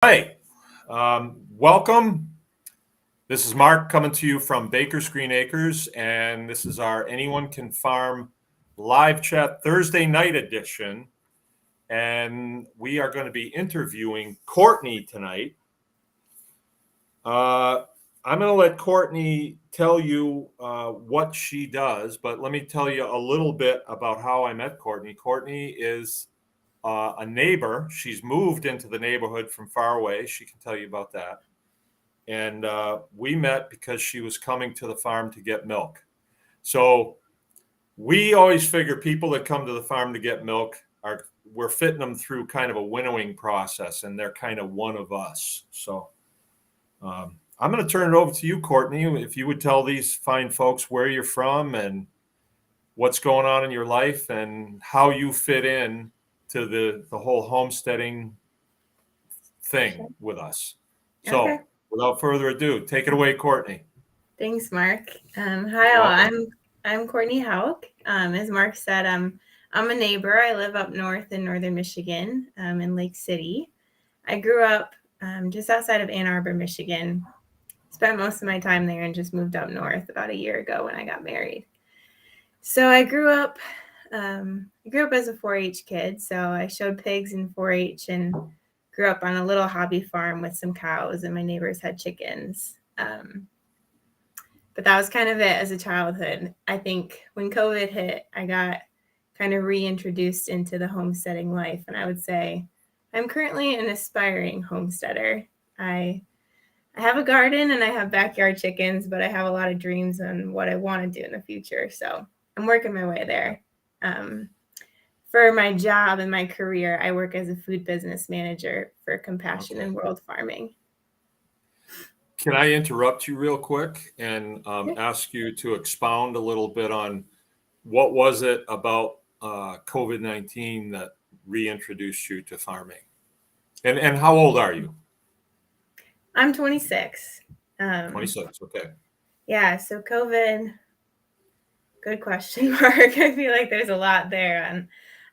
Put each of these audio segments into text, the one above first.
Hi, welcome. This is Mark coming to you from Baker's Green Acres, and this is our Anyone Can Farm live chat Thursday night edition. And we are going to be interviewing Kourtney tonight. I'm going to let Kourtney tell you what she does, but let me tell you a little bit about how I met Kourtney. Kourtney is a neighbor. She's moved into the neighborhood from far away. She can tell you about that. And we met because she was coming to the farm to get milk. So we always figure people that come to the farm to get milk we're fitting them through kind of a winnowing process, and they're kind of one of us. So I'm going to turn it over to you, Kourtney, if you would tell these fine folks where you're from and what's going on in your life and how you fit in to the whole homesteading thing with us. So Okay. without further ado, take it away, Kourtney. Thanks, Mark. Hi, all. I'm Kourtney Houk. As Mark said, I'm a neighbor. I live up north in northern Michigan, in Lake City. I grew up just outside of Ann Arbor, Michigan. Spent most of my time there and just moved up north about a year ago when I got married. So I grew up as a 4-H kid. So I showed pigs in 4-H and grew up on a little hobby farm with some cows, and my neighbors had chickens. But that was kind of it as a childhood. I think when COVID hit, I got kind of reintroduced into the homesteading life. And I would say I'm currently an aspiring homesteader. I have a garden and I have backyard chickens, but I have a lot of dreams on what I want to do in the future. So I'm working my way there. For my job and my career, I work as a food business manager for Compassion and World Farming. Can I interrupt you real quick and ask you to expound a little bit on what was it about COVID-19 that reintroduced you to farming? And how old are you? I'm 26. 26, okay. Yeah, so COVID, good question, Mark. I feel like there's a lot there.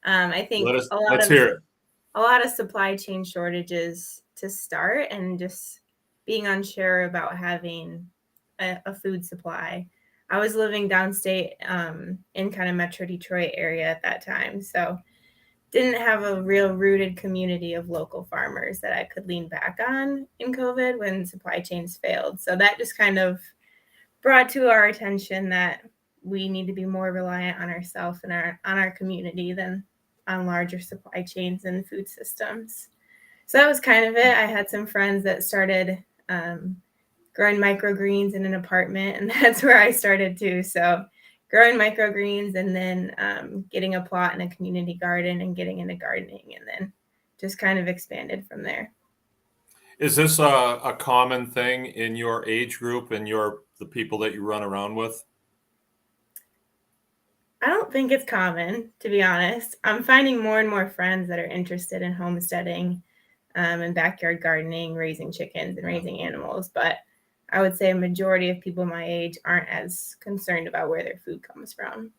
And I think let's hear it. A lot of supply chain shortages to start, and just being unsure about having a food supply. I was living downstate in kind of Metro Detroit area at that time. So didn't have a real rooted community of local farmers that I could lean back on in COVID when supply chains failed. So that just kind of brought to our attention that we need to be more reliant on ourselves and on our community than on larger supply chains and food systems. So that was kind of it. I had some friends that started growing microgreens in an apartment, and that's where I started too. So growing microgreens, and then getting a plot in a community garden and getting into gardening, and then just kind of expanded from there. Is this a common thing in your age group and the people that you run around with? I don't think it's common, to be honest. I'm finding more and more friends that are interested in homesteading and backyard gardening, raising chickens and raising animals. But I would say a majority of people my age aren't as concerned about where their food comes from.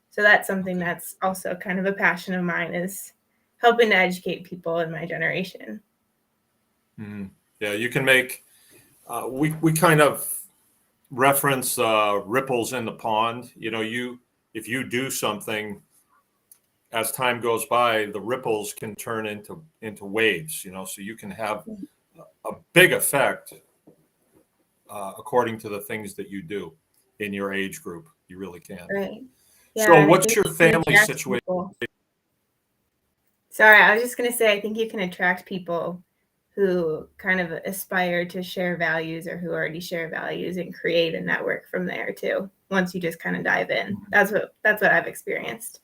So that's something that's also kind of a passion of mine, is helping to educate people in my generation. Mm-hmm. Yeah, you can make, we kind of reference ripples in the pond. If you do something, as time goes by, the ripples can turn into waves, so you can have a big effect according to the things that you do in your age group. You really can. Right. Yeah, so what's your family situation? Sorry, I was just going to say, I think you can attract people who kind of aspire to share values, or who already share values, and create a network from there too. Once you just kind of dive in, that's what I've experienced.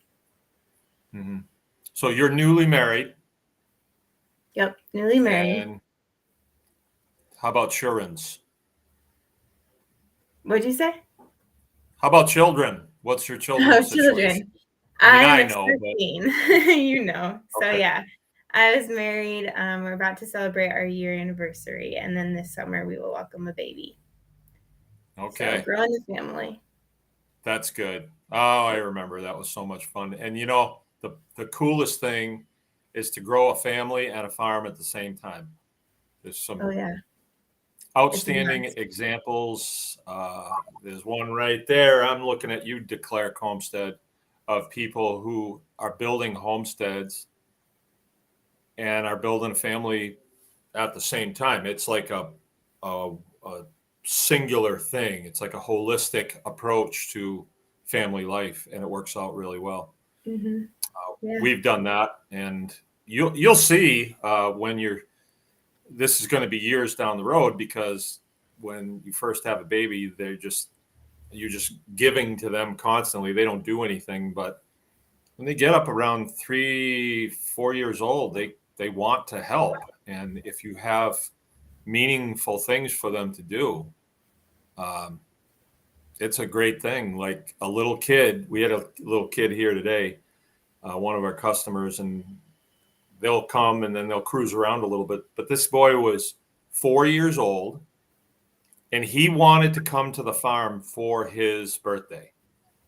Mm-hmm. So you're newly married. Yep, newly married. And how about children's? What'd you say? How about children? What's your children's situation? I know, 13, but... you know. So okay. Yeah, I was married. We're about to celebrate our year anniversary, and then this summer we will welcome a baby. Okay. So growing the family. That's good. Oh, I remember. That was so much fun. And the coolest thing is to grow a family and a farm at the same time. There's some Oh yeah. outstanding examples. There's one right there. I'm looking at you, Declare Homestead, of people who are building homesteads and are building a family at the same time. It's like a singular thing. It's like a holistic approach to family life, and it works out really well. Mm-hmm. Yeah. We've done that, and you'll see when you're. This is going to be years down the road, because when you first have a baby, you're just giving to them constantly. They don't do anything, but when they get up around 3-4 years old, they want to help, and if you have meaningful things for them to do, it's a great thing. Like a little kid, we had a little kid here today, one of our customers, and they'll come and then they'll cruise around a little bit. But this boy was 4 years old, and he wanted to come to the farm for his birthday.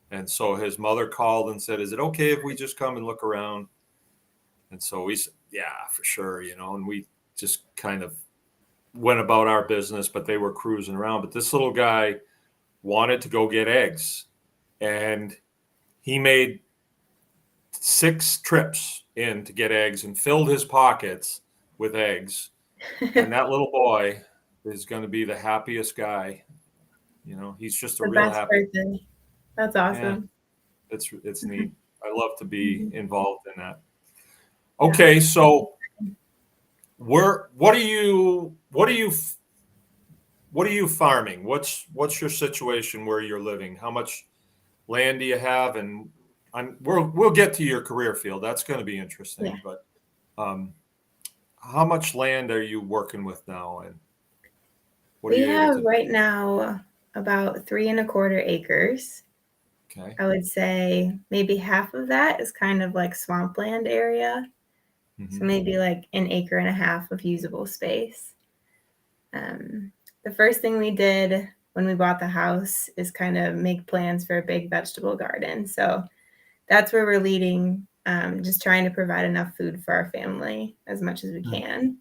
And so his mother called and said, "Is it okay if we just come and look around?" And so we said, "Yeah, for sure," and we just kind of went about our business, but they were cruising around. But this little guy wanted to go get eggs, and he made 6 trips in to get eggs and filled his pockets with eggs. And that little boy is going to be the happiest guy. He's just a The real best happy person. That's awesome. Yeah, it's neat. I love to be involved in that. Yeah. Okay, so what are you farming? What's your situation where you're living? How much land do you have? And we'll get to your career field. That's going to be interesting. Yeah. But how much land are you working with now? And what are We you able have to right now about 3.25 acres. Okay. I would say maybe half of that is kind of like swampland area. So maybe like 1.5 acres of usable space. The first thing we did when we bought the house is kind of make plans for a big vegetable garden. So that's where we're leading, just trying to provide enough food for our family as much as we can,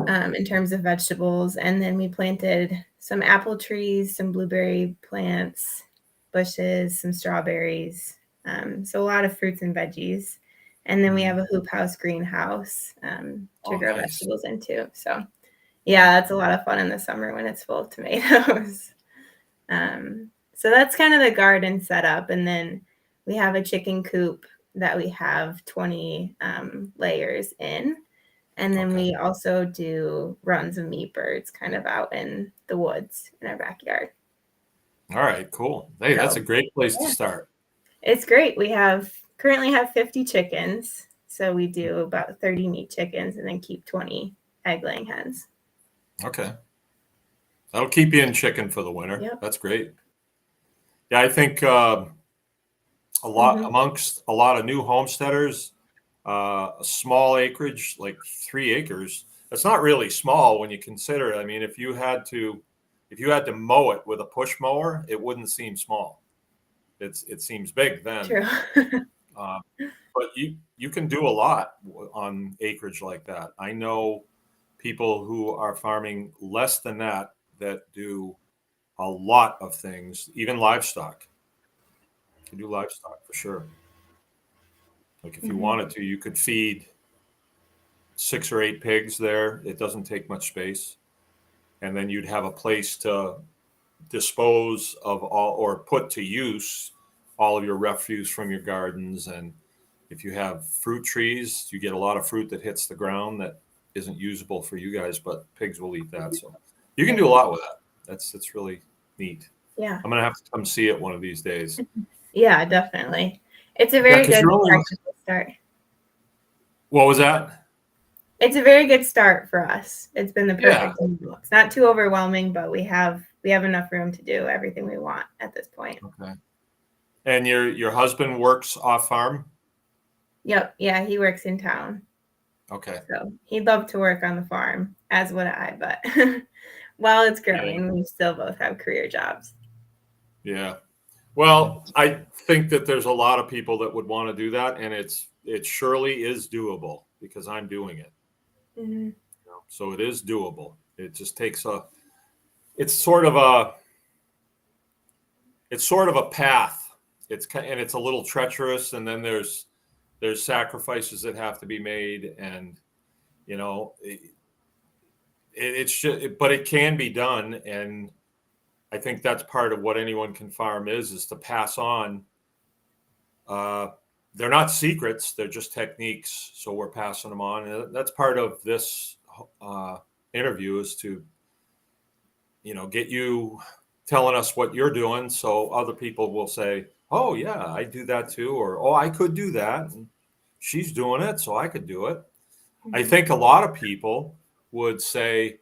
in terms of vegetables. And then we planted some apple trees, some blueberry plants, bushes, some strawberries. So a lot of fruits and veggies. And then we have a hoop house greenhouse to grow vegetables into. So yeah, that's a lot of fun in the summer when it's full of tomatoes. So that's kind of the garden setup. And then we have a chicken coop that we have 20 layers in. And then we also do runs of meat birds kind of out in the woods in our backyard. All right, cool. Hey, that's a great place to start. It's great. We currently have 50 chickens. So we do about 30 meat chickens and then keep 20 egg laying hens. Okay. That'll keep you in chicken for the winter. Yep. That's great. Yeah, I think amongst a lot of new homesteaders, a small acreage, like 3 acres, that's not really small when you consider it. I mean, if you had to mow it with a push mower, it wouldn't seem small. It seems big then. True. But you can do a lot on acreage like that. I know people who are farming less than that do a lot of things, even livestock. You do livestock for sure. Like if you wanted to, you could feed 6 or 8 pigs there. It doesn't take much space. And then you'd have a place to dispose of all or put to use all of your refuse from your gardens. And if you have fruit trees, you get a lot of fruit that hits the ground that isn't usable for you guys, but pigs will eat that. So you can do a lot with that. That's really neat. Yeah. I'm gonna have to come see it one of these days. Yeah, definitely. It's a very good start. What was that? It's a very good start for us. It's been the perfect. It's not too overwhelming, but we have enough room to do everything we want at this point. Okay. And your husband works off farm? Yep. Yeah, he works in town. Okay. So he'd love to work on the farm, as would I, but while it's growing, we still both have career jobs. Yeah. Well, I think that there's a lot of people that would want to do that, and it surely is doable because I'm doing it. So it is doable. It just takes it's sort of a path. And it's a little treacherous, and then there's sacrifices that have to be made, and it's just, but it can be done. And I think that's part of what anyone can farm is to pass on. They're not secrets; they're just techniques. So we're passing them on, and that's part of this interview is to, get you telling us what you're doing, so other people will say, "Oh yeah, I do that too," or "Oh, I could do that. And she's doing it, so I could do it." I think a lot of people would say,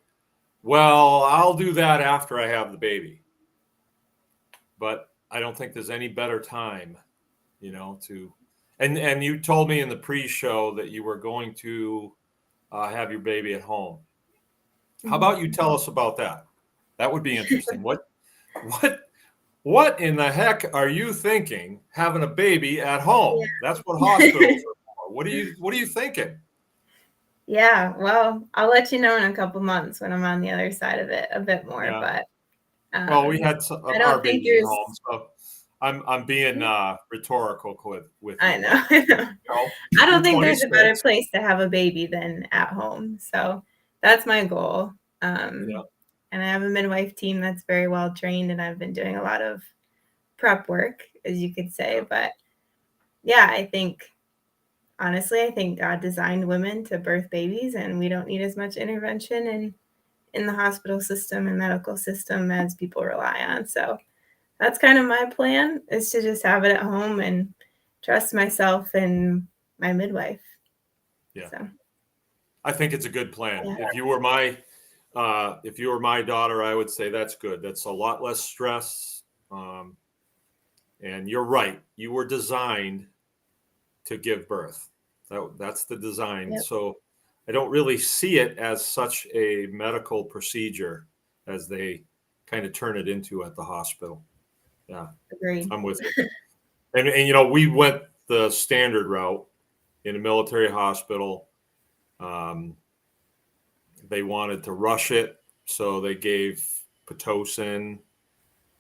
"Well, I'll do that after I have the baby," but I don't think there's any better time, to. And you told me in the pre-show that you were going to have your baby at home. How about you tell us about that? That would be interesting. What in the heck are you thinking having a baby at home? Yeah. That's what hospitals are for. What are you thinking? Yeah, well, I'll let you know in a couple months when I'm on the other side of it a bit more. Yeah. But Well, we had I our don't think baby at there's. home, so I'm being rhetorical with you. I know. I don't think there's a better place to have a baby than at home. So that's my goal. Yeah. And I have a midwife team that's very well trained, and I've been doing a lot of prep work, as you could say. But yeah, honestly, I think God designed women to birth babies, and we don't need as much intervention in the hospital system and medical system as people rely on. So that's kind of my plan, is to just have it at home and trust myself and my midwife. Yeah. So I think it's a good plan. Yeah. If you were my daughter, I would say that's good. That's a lot less stress. And you're right. You were designed to give birth. That's the design. Yep. So I don't really see it as such a medical procedure as they kind of turn it into at the hospital. Yeah. Agreed. I'm with you. And we went the standard route in a military hospital. They wanted to rush it, so they gave Pitocin,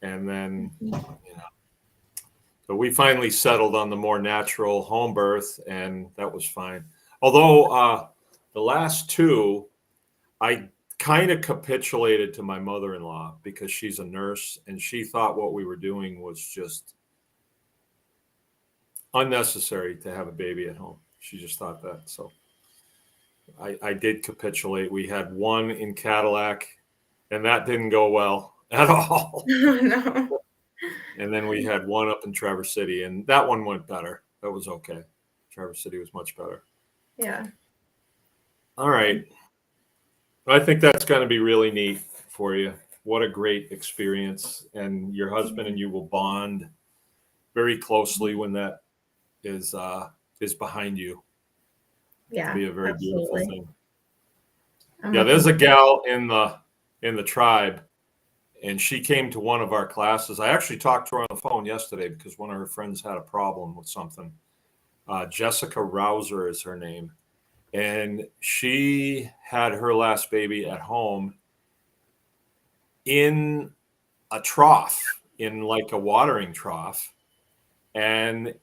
and then so we finally settled on the more natural home birth, and that was fine. Although the last two, I kind of capitulated to my mother-in-law because she's a nurse, and she thought what we were doing was just unnecessary to have a baby at home. She just thought that. So I did capitulate. We had one in Cadillac, and that didn't go well at all. No. And then we had one up in Traverse City, and that one went better. That was okay. Traverse City was much better. Yeah. All right. I think that's going to be really neat for you. What a great experience. And your husband and you will bond very closely when that is behind you. Yeah. It'll be a very absolutely. beautiful thing. Yeah, there's a gal in the tribe, and she came to one of our classes. I actually talked to her on the phone yesterday because one of her friends had a problem with something. Jessica Rouser is her name. And she had her last baby at home in a trough, in like a watering trough. And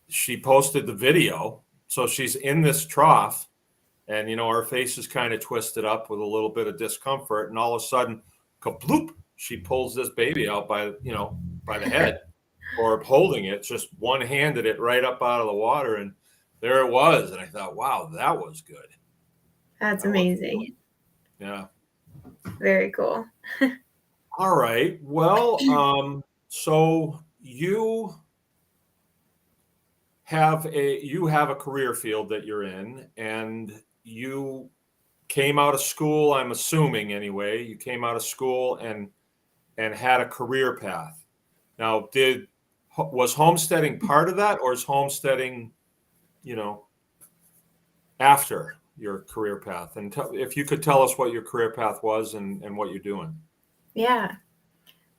she posted the video. So she's in this trough, and, her face is kind of twisted up with a little bit of discomfort. And all of a sudden, kabloop, she pulls this baby out by the head, or holding it, just one-handed it right up out of the water. And there it was. And I thought, wow, that was good. That's amazing. Yeah. Very cool. All right. Well, so you have a career field that you're in, and you came out of school, I'm assuming anyway, you came out of school and had a career path. Now, was homesteading part of that, or is homesteading, after your career path? And if you could tell us what your career path was and what you're doing. Yeah.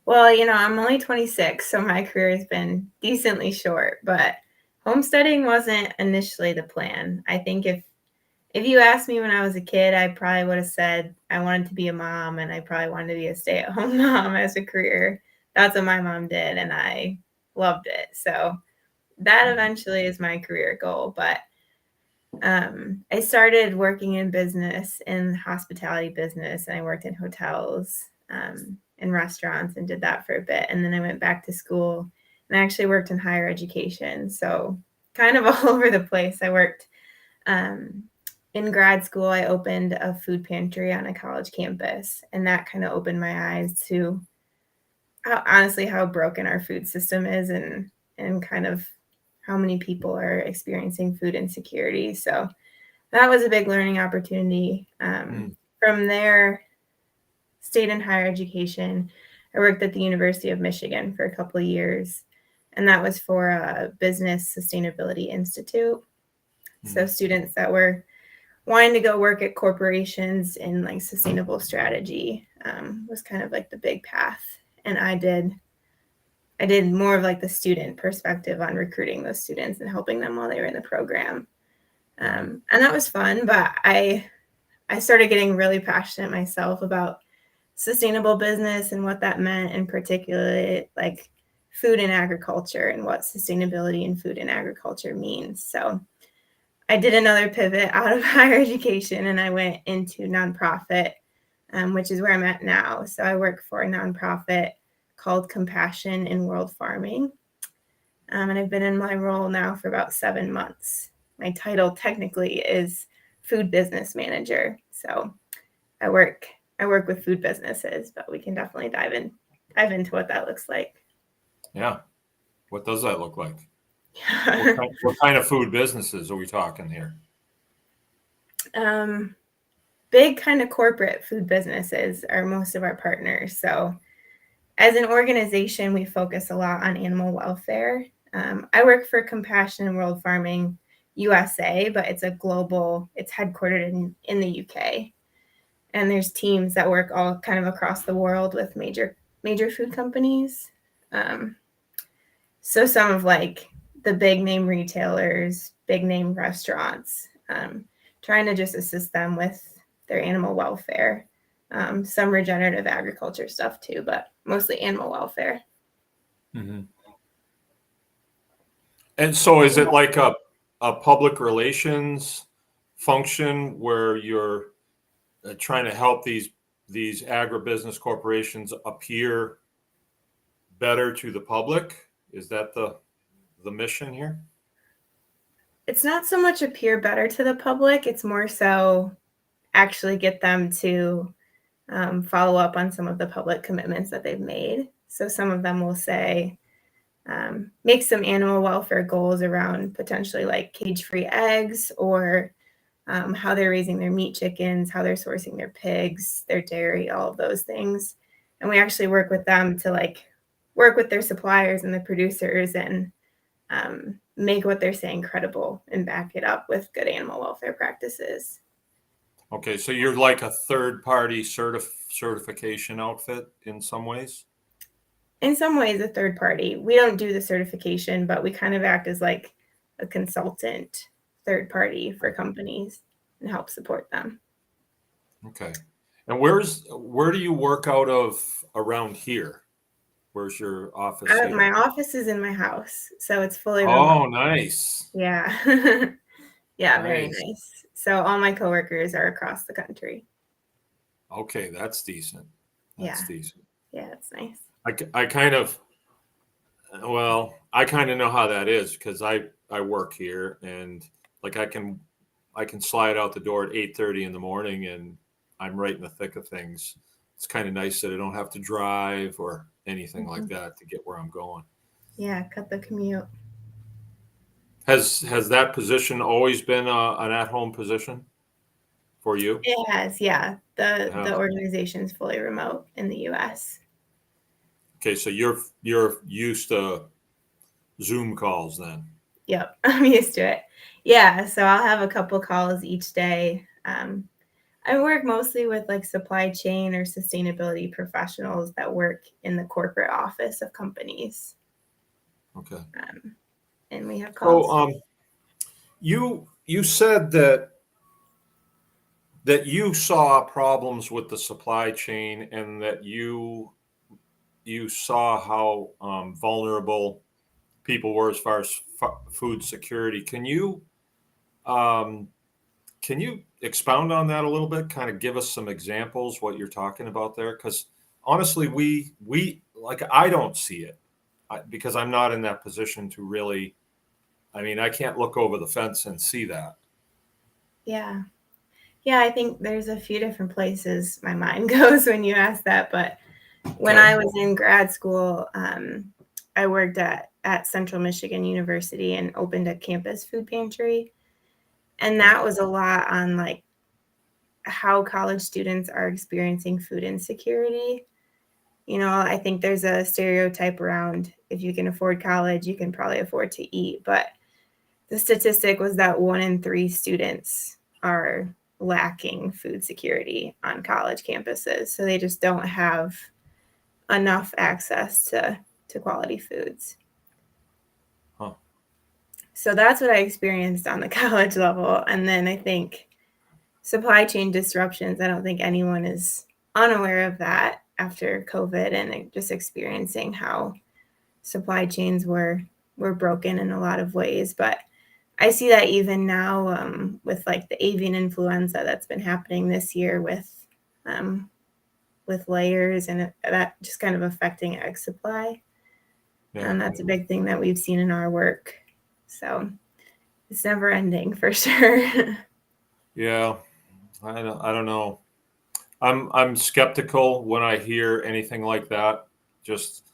Well, I'm only 26, so my career has been decently short, but homesteading wasn't initially the plan. I think if if you asked me when I was a kid, I probably would have said I wanted to be a mom, and I probably wanted to be a stay-at-home mom as a career. That's what my mom did, and I loved it. So that eventually is my career goal. But I started working in business, in hospitality business, and I worked in hotels and restaurants and did that for a bit. And then I went back to school and I actually worked in higher education. So kind of all over the place. I worked in grad school. I opened a food pantry on a college campus, and that kind of opened my eyes to how broken our food system is, and kind of how many people are experiencing food insecurity. So that was a big learning opportunity. From there, stayed in higher education. I worked at the University of Michigan for a couple of years, and that was for a business sustainability institute. So students that were wanting to go work at corporations in like sustainable strategy was kind of like the big path. And I did more of like the student perspective on recruiting those students and helping them while they were in the program. And that was fun, but I started getting really passionate myself about sustainable business and what that meant, and particularly like food and agriculture and what sustainability in food and agriculture means. So I did another pivot out of higher education, and I went into nonprofit, which is where I'm at now. So I work for a nonprofit called Compassion in World Farming. And I've been in my role now for about 7 months. My title technically is food business manager. So I work with food businesses, but we can definitely dive into what that looks like. Yeah. What does that look like? What kind of food businesses are we talking here? Big kind of corporate food businesses are most of our partners. So as an organization, we focus a lot on animal welfare. I work for Compassion in World Farming USA, but it's headquartered in the UK. And there's teams that work all kind of across the world with major food companies. So some of like the big name retailers, big name restaurants, trying to just assist them with their animal welfare. Some regenerative agriculture stuff too, but mostly animal welfare. And so is it like a public relations function where you're trying to help these agribusiness corporations appear better to the public? Is that the mission here? It's not so much appear better to the public. It's more so actually get them to follow up on some of the public commitments that they've made. So some of them will say, make some animal welfare goals around potentially like cage-free eggs, or how they're raising their meat chickens, how they're sourcing their pigs, their dairy, all of those things. And we actually work with them to like work with their suppliers and the producers and make what they're saying credible and back it up with good animal welfare practices. Okay, so you're like a third-party certification outfit in some ways? In some ways, a third party. We don't do the certification, but we kind of act as like a consultant third party for companies and help support them. Okay. And where do you work out of around here? Where's your office here? My office is in my house, so it's fully Oh, remote. nice. Yeah. Yeah, Nice. very nice. So all my coworkers are across the country. Okay, that's decent. That's decent. Yeah, it's nice. I kind of know how that is because I work here, and like I can slide out the door at 8:30 in the morning and I'm right in the thick of things. It's kind of nice that I don't have to drive or anything like that to get where I'm going. Yeah, cut the commute. Has that position always been an at-home position for you? It has, yeah. The organization is fully remote in the US. Okay, so you're used to Zoom calls then. Yep, I'm used to it. Yeah, so I'll have a couple calls each day. I work mostly with like supply chain or sustainability professionals that work in the corporate office of companies. Okay. And we have calls. So you said that that you saw problems with the supply chain, and that you saw how vulnerable people were as far as food security. Um, can you expound on that a little bit? Kind of give us some examples what you're talking about there, because honestly, we like, I don't see it because I'm not in that position to really. I mean, I can't look over the fence and see that. Yeah. Yeah, I think there's a few different places my mind goes when you ask that. But when Okay. I was in grad school, I worked at Central Michigan University and opened a campus food pantry. And that was a lot on like how college students are experiencing food insecurity. You know, I think there's a stereotype around if you can afford college, you can probably afford to eat. But the statistic was that 1 in 3 students are lacking food security on college campuses. So they just don't have enough access to quality foods. Huh. So that's what I experienced on the college level. And then I think supply chain disruptions, I don't think anyone is unaware of that after COVID and just experiencing how supply chains were broken in a lot of ways. But I see that even now with like the avian influenza that's been happening this year with layers and that just kind of affecting egg supply. Yeah. And that's a big thing that we've seen in our work. So it's never ending for sure. Yeah. I don't know. I'm skeptical when I hear anything like that. Just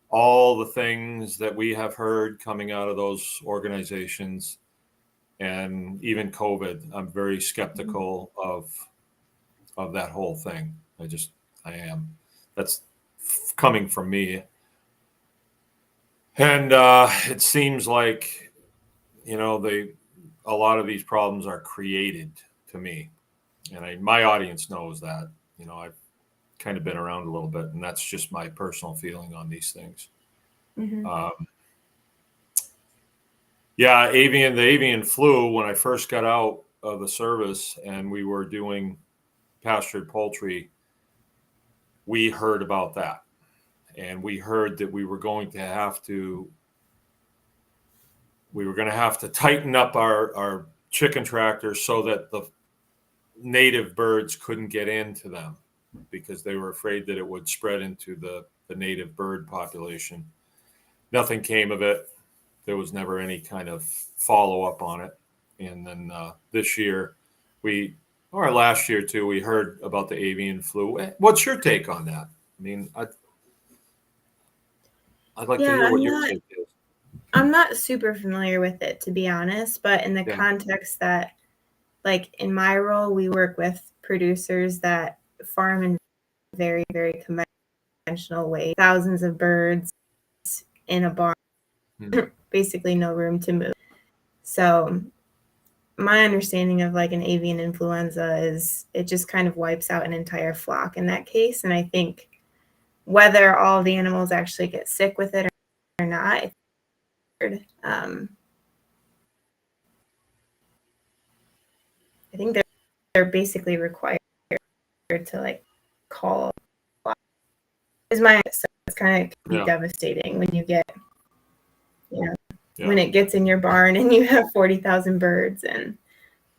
all the things that we have heard coming out of those organizations, and even COVID. I'm very skeptical of that whole thing. I am. That's coming from me. And it seems like, a lot of these problems are created to me. And my audience knows that. I've kind of been around a little bit, and that's just my personal feeling on these things. Mm-hmm. Yeah, the avian flu, when I first got out of the service and we were doing pastured poultry, we heard about that. And we heard that we were going to have to tighten up our chicken tractors so that the native birds couldn't get into them, because they were afraid that it would spread into the native bird population. Nothing came of it. There was never any kind of follow up on it. And then this year, or last year too, we heard about the avian flu. What's your take on that? I mean, I'd like to Yeah, hear what your take is. I'm not super familiar with it, to be honest, but in the Yeah. context that, like in my role, we work with producers that farm in very, very conventional ways, thousands of birds in a barn, basically no room to move. So my understanding of like an avian influenza is it just kind of wipes out an entire flock in that case. And I think whether all the animals actually get sick with it or not, it's weird. I think they're basically required to like call. Is my so it's kind of can be devastating when you get, when it gets in your barn and you have 40,000 birds, and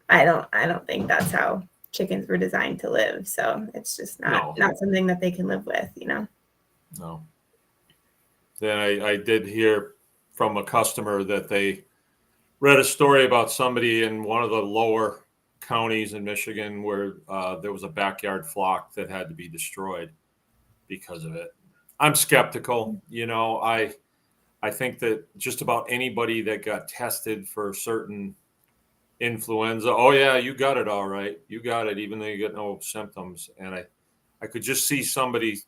I don't think that's how chickens were designed to live. So it's just not something that they can live with, No. Then I did hear from a customer that they read a story about somebody in one of the lower counties in Michigan where there was a backyard flock that had to be destroyed because of it. I'm skeptical. I think that just about anybody that got tested for certain influenza, oh yeah, you got it all right. You got it, even though you get no symptoms. And I could just see somebody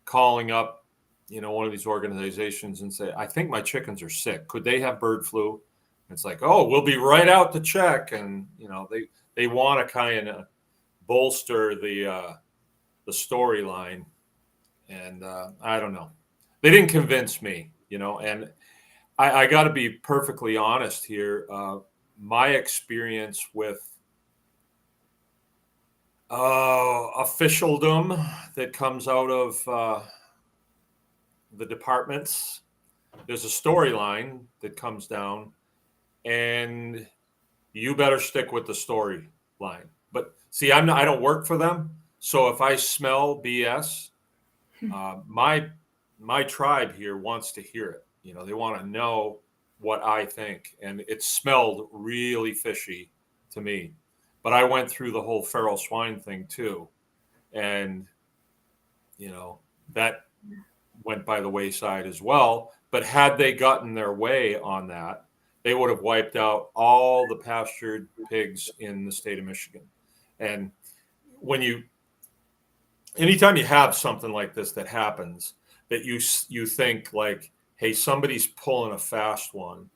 calling up, one of these organizations and say, I think my chickens are sick. Could they have bird flu? And it's like, oh, we'll be right out to check. And, they want to kind of bolster the storyline. And I don't know. They didn't convince me, and I got to be perfectly honest here. My experience with officialdom that comes out of the departments. There's a storyline that comes down, and you better stick with the storyline. But see, I don't work for them, so if I smell BS, my tribe here wants to hear it. You know, they want to know what I think, and it smelled really fishy to me. But I went through the whole feral swine thing too, and you know that went by the wayside as well. But had they gotten their way on that, they would have wiped out all the pastured pigs in the state of Michigan. And anytime you have something like this that happens, that you think like, hey, somebody's pulling a fast one.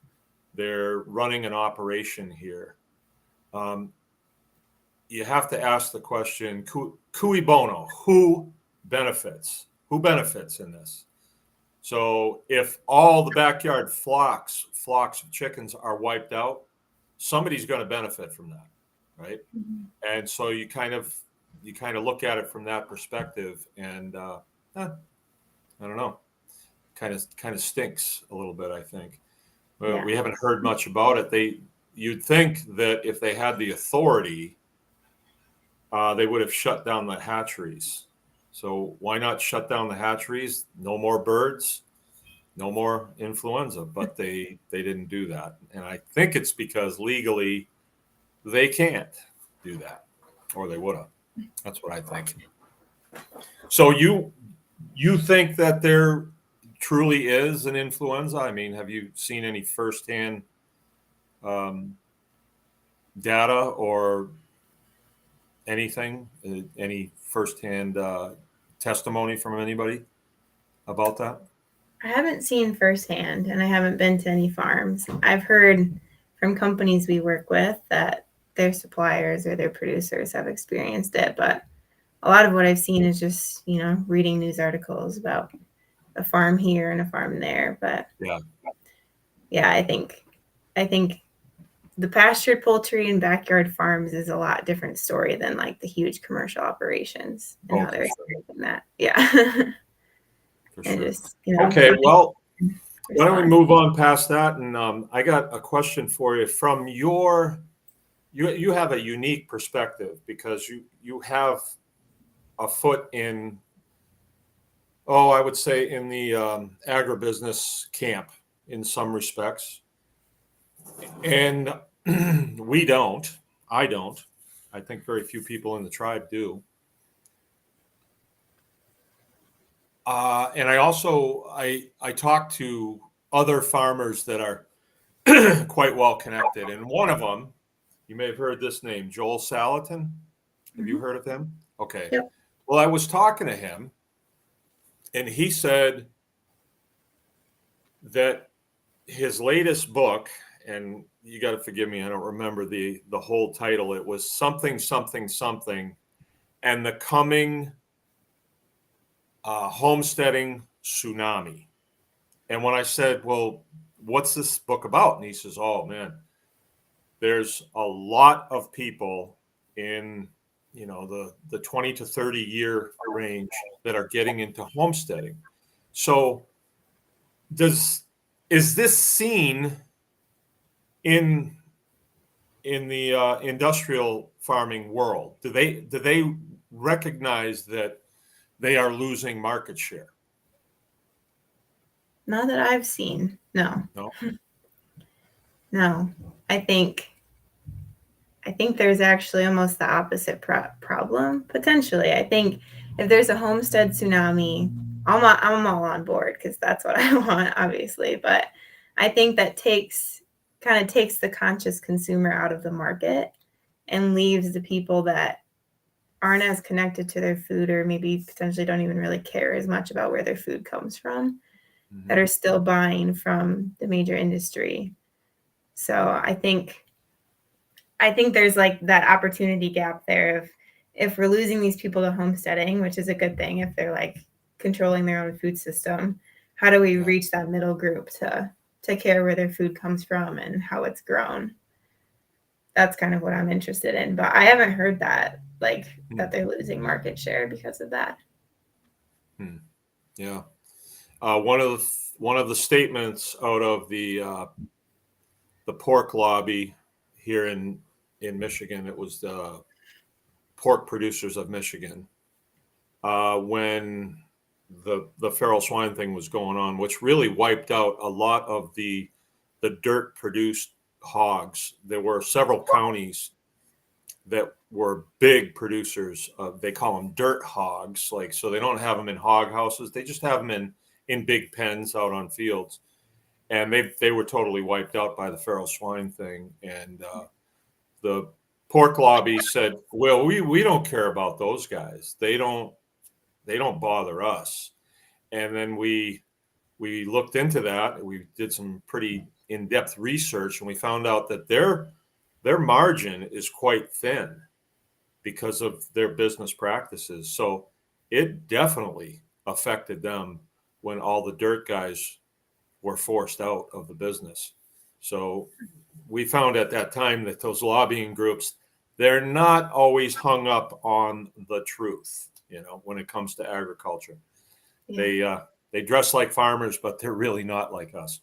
They're running an operation here. You have to ask the question, cui bono, who benefits? Who benefits in this? So if all the backyard flocks of chickens are wiped out, somebody's going to benefit from that, right? Mm-hmm. And so you kind of look at it from that perspective, and I don't know, kind of stinks a little bit, I think. But we haven't heard much about it. You'd think that if they had the authority, they would have shut down the hatcheries. So why not shut down the hatcheries? No more birds, no more influenza. But they didn't do that, and I think it's because legally they can't do that, or they would have. That's what I think. So you think that there truly is an influenza? I mean, have you seen any firsthand data or anything, any firsthand testimony from anybody about that? I haven't seen firsthand, and I haven't been to any farms. I've heard from companies we work with that their suppliers or their producers have experienced it, but a lot of what I've seen is just, reading news articles about a farm here and a farm there. But yeah, I think the pastured poultry and backyard farms is a lot different story than like the huge commercial operations and how they're experiencing that. Yeah. For And sure. just, Okay, well, why don't we move on past that? And I got a question for you from you have a unique perspective because you have a foot in, I would say in the agribusiness camp in some respects. And I don't. I think very few people in the tribe do. And I also, I talk to other farmers that are quite well connected. And one of them, you may have heard this name, Joel Saliton. Have you heard of him? Okay. Yep. Well, I was talking to him, and he said that his latest book, and you got to forgive me, I don't remember the whole title. It was something, something, something, and the coming homesteading tsunami. And when I said, well, what's this book about? And he says, oh man, there's a lot of people in the 20 to 30 year range that are getting into homesteading. So is this seen in the industrial farming world? Do they recognize that they are losing market share? Not that I've seen. No. No. I think there's actually almost the opposite problem, potentially. I think if there's a homestead tsunami, I'm all on board because that's what I want, obviously. But I think that kind of takes the conscious consumer out of the market and leaves the people that aren't as connected to their food, or maybe potentially don't even really care as much about where their food comes from, that are still buying from the major industry. So I think there's like that opportunity gap there. If we're losing these people to homesteading, which is a good thing if they're like controlling their own food system, how do we reach that middle group to care where their food comes from and how it's grown? that's kind of what I'm interested in. But I haven't heard that, like, that they're losing market share because of that. Yeah. One of the statements out of the pork lobby here in Michigan, it was the Pork Producers of Michigan, when the feral swine thing was going on, which really wiped out a lot of the dirt produced hogs. There were several counties that were big producers of, they call them dirt hogs, like, so they don't have them in hog houses, they just have them in big pens out on fields, and they were totally wiped out by the feral swine thing. And the pork lobby said, well, we don't care about those guys, they don't bother us. And then we looked into that, we did some pretty in-depth research, and we found out that their margin is quite thin because of their business practices. So it definitely affected them when all the dirt guys were forced out of the business. So we found at that time that those lobbying groups, they're not always hung up on the truth, when it comes to agriculture. Yeah. They dress like farmers, but they're really not like us.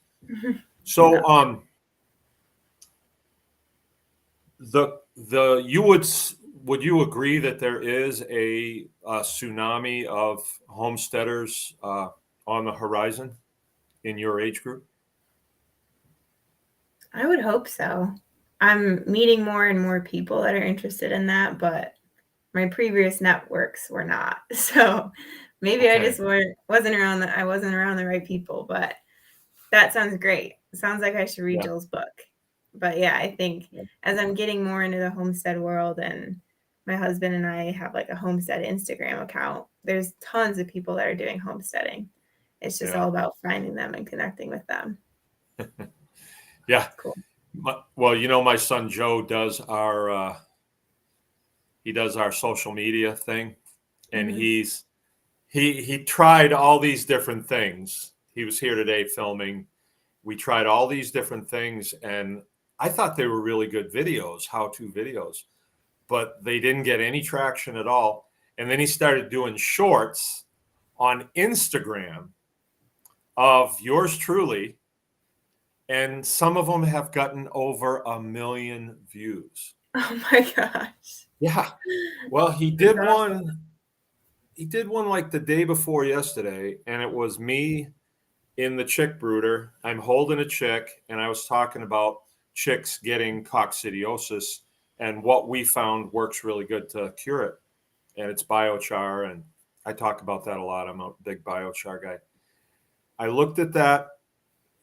So would you agree that there is a tsunami of homesteaders on the horizon in your age group? I would hope so. I'm meeting more and more people that are interested in that, but my previous networks were not. So maybe I just wasn't around the right people, but that sounds great. It sounds like I should read Jill's book. But yeah, I think as I'm getting more into the homestead world, and my husband and I have like a homestead Instagram account, there's tons of people that are doing homesteading. It's just all about finding them and connecting with them. Yeah. Cool. Well, my son Joe does our social media thing, and he tried all these different things. He was here today filming. We tried all these different things, and I thought they were really good videos, how-to videos, but they didn't get any traction at all. And then he started doing shorts on Instagram of yours truly, and some of them have gotten over 1 million views. Oh my gosh. Yeah. Well, he did one like the day before yesterday, and it was me in the chick brooder. I'm holding a chick, and I was talking about chicks getting coccidiosis and what we found works really good to cure it. And it's biochar, and I talk about that a lot. I'm a big biochar guy. I looked at that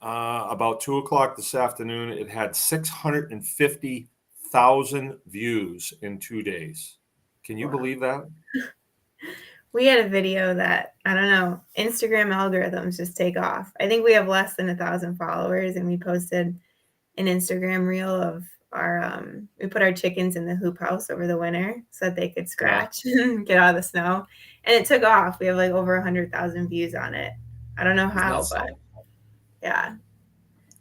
about 2:00 this afternoon. It had 650,000 views in 2 days. Can you believe that? We had a video that, I don't know, Instagram algorithms just take off. I think we have less than 1,000 followers, and we posted an Instagram reel of we put our chickens in the hoop house over the winter so that they could scratch and get out of the snow. And it took off. We have like over 100,000 views on it. I don't know how, but yeah.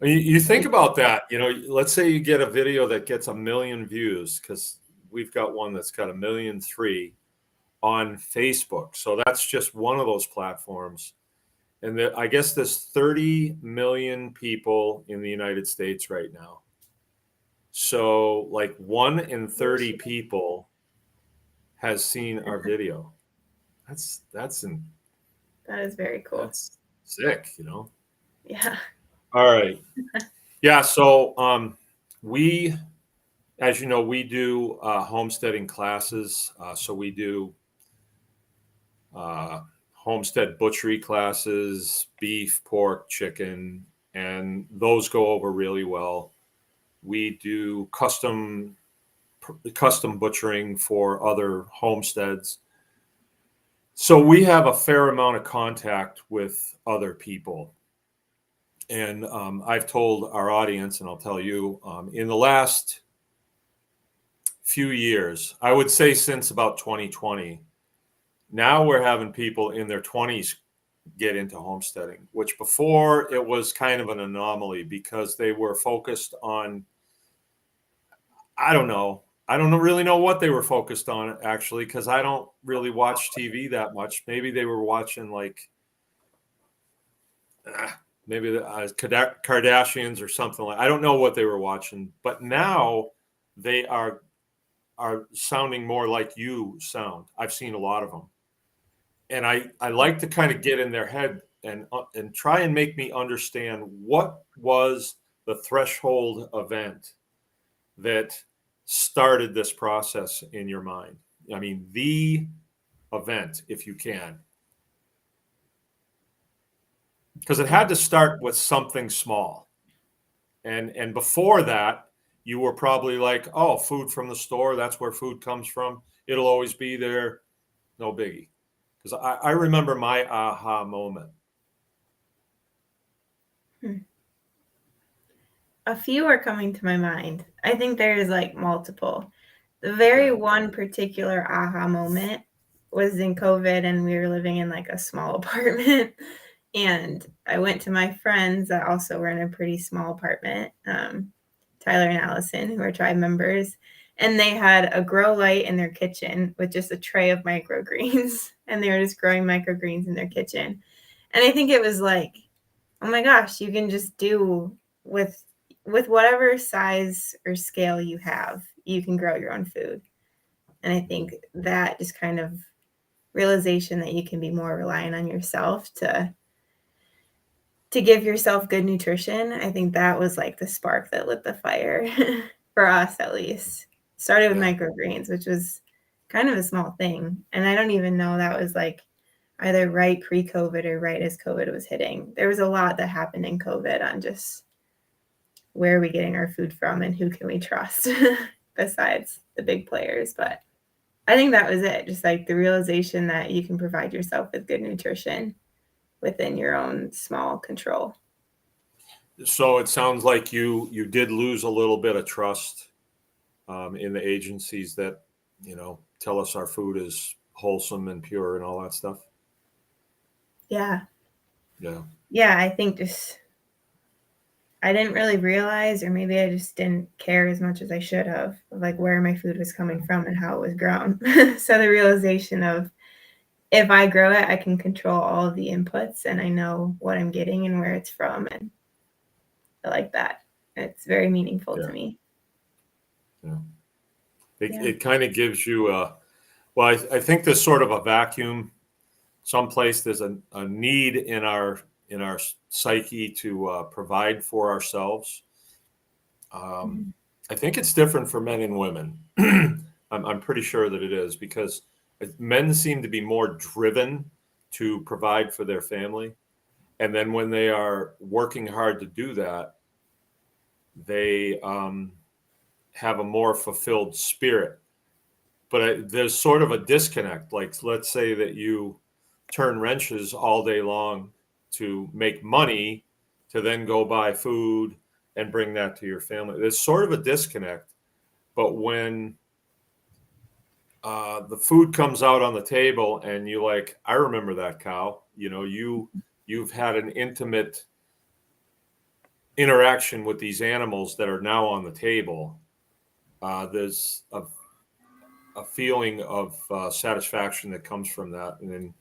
You think about that, let's say you get a video that gets 1 million views, because we've got one that's got 1.3 million on Facebook. So that's just one of those platforms. And I guess there's 30 million people in the United States right now. So like 1 in 30 people has seen our video. That is very cool. That's sick, Yeah. All right. Yeah. So we, as you know, we do homesteading classes. So we do homestead butchery classes, beef, pork, chicken, and those go over really well. We do custom butchering for other homesteads. So we have a fair amount of contact with other people. And I've told our audience, and I'll tell you, in the last few years, I would say since about 2020, now we're having people in their 20s get into homesteading, which before it was kind of an anomaly because they were focused on, I don't know. I don't really know what they were focused on actually, because I don't really watch TV that much. Maybe they were watching like maybe the Kardashians or something like. I don't know what they were watching, but now they are sounding more like you sound. I've seen a lot of them, and I like to kind of get in their head and try and make me understand what was the threshold event that started this process in your mind. I mean, the event, if you can, because it had to start with something small. And before that, you were probably like, oh, food from the store, that's where food comes from. It'll always be there. No biggie. Because I remember my aha moment. A few are coming to my mind. I think there's like multiple. The very one particular aha moment was in COVID, and we were living in like a small apartment. And I went to my friends that also were in a pretty small apartment, Tyler and Allison, who are tribe members. And they had a grow light in their kitchen with just a tray of microgreens. And they were just growing microgreens in their kitchen. And I think it was like, oh my gosh, you can just do with whatever size or scale you have, you can grow your own food. And I think that just kind of realization that you can be more reliant on yourself to give yourself good nutrition. I think that was like the spark that lit the fire for us, at least. Started with microgreens, which was kind of a small thing. And I don't even know that was like either right pre-COVID or right as COVID was hitting. There was a lot that happened in COVID on just where are we getting our food from and who can we trust besides the big players. But I think that was it. Just like the realization that you can provide yourself with good nutrition within your own small control. So it sounds like you did lose a little bit of trust in the agencies that, tell us our food is wholesome and pure and all that stuff. Yeah. Yeah. Yeah, I think just I didn't really realize, or maybe I just didn't care as much as I should have, of like where my food was coming from and how it was grown. So the realization of if I grow it, I can control all of the inputs and I know what I'm getting and where it's from. And I like that. It's very meaningful to me. Yeah. It kind of gives you I think there's sort of a vacuum someplace. There's a need in our psyche to provide for ourselves. I think it's different for men and women. I'm pretty sure that it is, because men seem to be more driven to provide for their family. And then when they are working hard to do that, they have a more fulfilled spirit. But there's sort of a disconnect. Like, let's say that you turn wrenches all day long to make money to then go buy food and bring that to your family. There's sort of a disconnect. But when the food comes out on the table and you like, I remember that cow, you've had an intimate interaction with these animals that are now on the table. There's a feeling of satisfaction that comes from that. And then,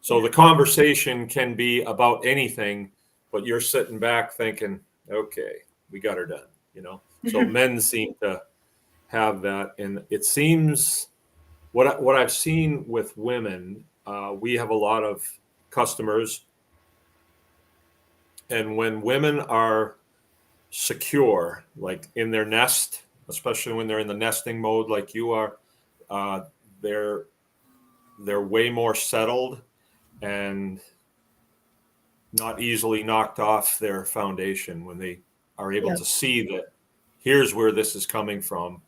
so the conversation can be about anything, but you're sitting back thinking, okay, we got her done, So men seem to have that. And it seems what I've seen with women, we have a lot of customers. And when women are secure, like in their nest, especially when they're in the nesting mode like you are, they're way more settled and not easily knocked off their foundation when they are able to see that here's where this is coming from.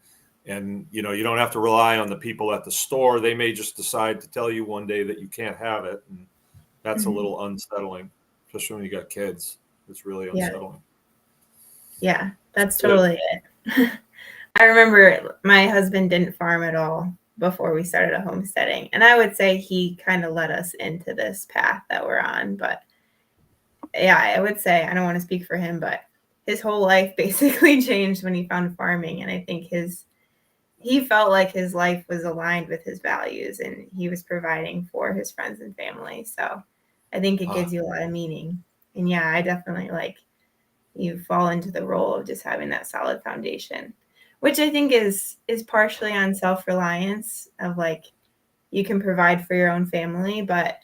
And, you don't have to rely on the people at the store. They may just decide to tell you one day that you can't have it. And that's a little unsettling, especially when you got kids. It's really unsettling. Yeah, that's totally it. I remember my husband didn't farm at all before we started homesteading. And I would say he kind of led us into this path that we're on. But yeah, I would say, I don't want to speak for him, but his whole life basically changed when he found farming. And I think he felt like his life was aligned with his values and he was providing for his friends and family. So I think it gives you a lot of meaning. And yeah, I definitely like you fall into the role of just having that solid foundation, which I think is partially on self-reliance of like you can provide for your own family, but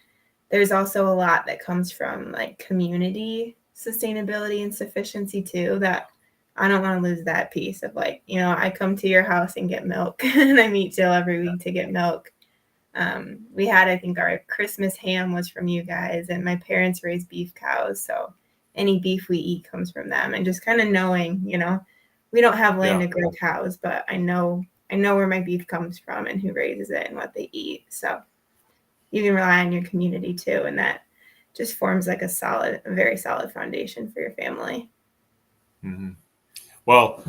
there's also a lot that comes from like community sustainability and sufficiency too, that I don't want to lose that piece of like, you know, I come to your house and get milk and I meet Jill every week to get milk. We had, I think our Christmas ham was from you guys, and my parents raised beef cows. So any beef we eat comes from them, and just kind of knowing, you know, we don't have land to grow cows, but I know where my beef comes from and who raises it and what they eat. So you can rely on your community too. And that just forms like a very solid foundation for your family. Mm-hmm. Well,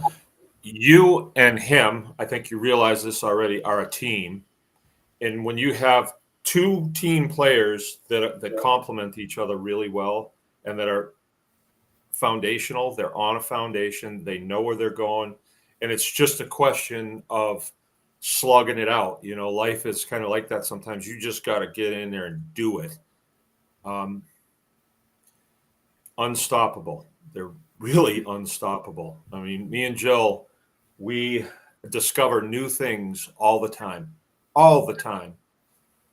you and him, I think you realize this already, are a team. And when you have two team players that complement each other really well and that are foundational, they're on a foundation, they know where they're going, and it's just a question of slugging it out. You know, life is kind of like that sometimes. You just got to get in there and do it. Unstoppable. They're really unstoppable. I mean, me and Jill, we discover new things all the time,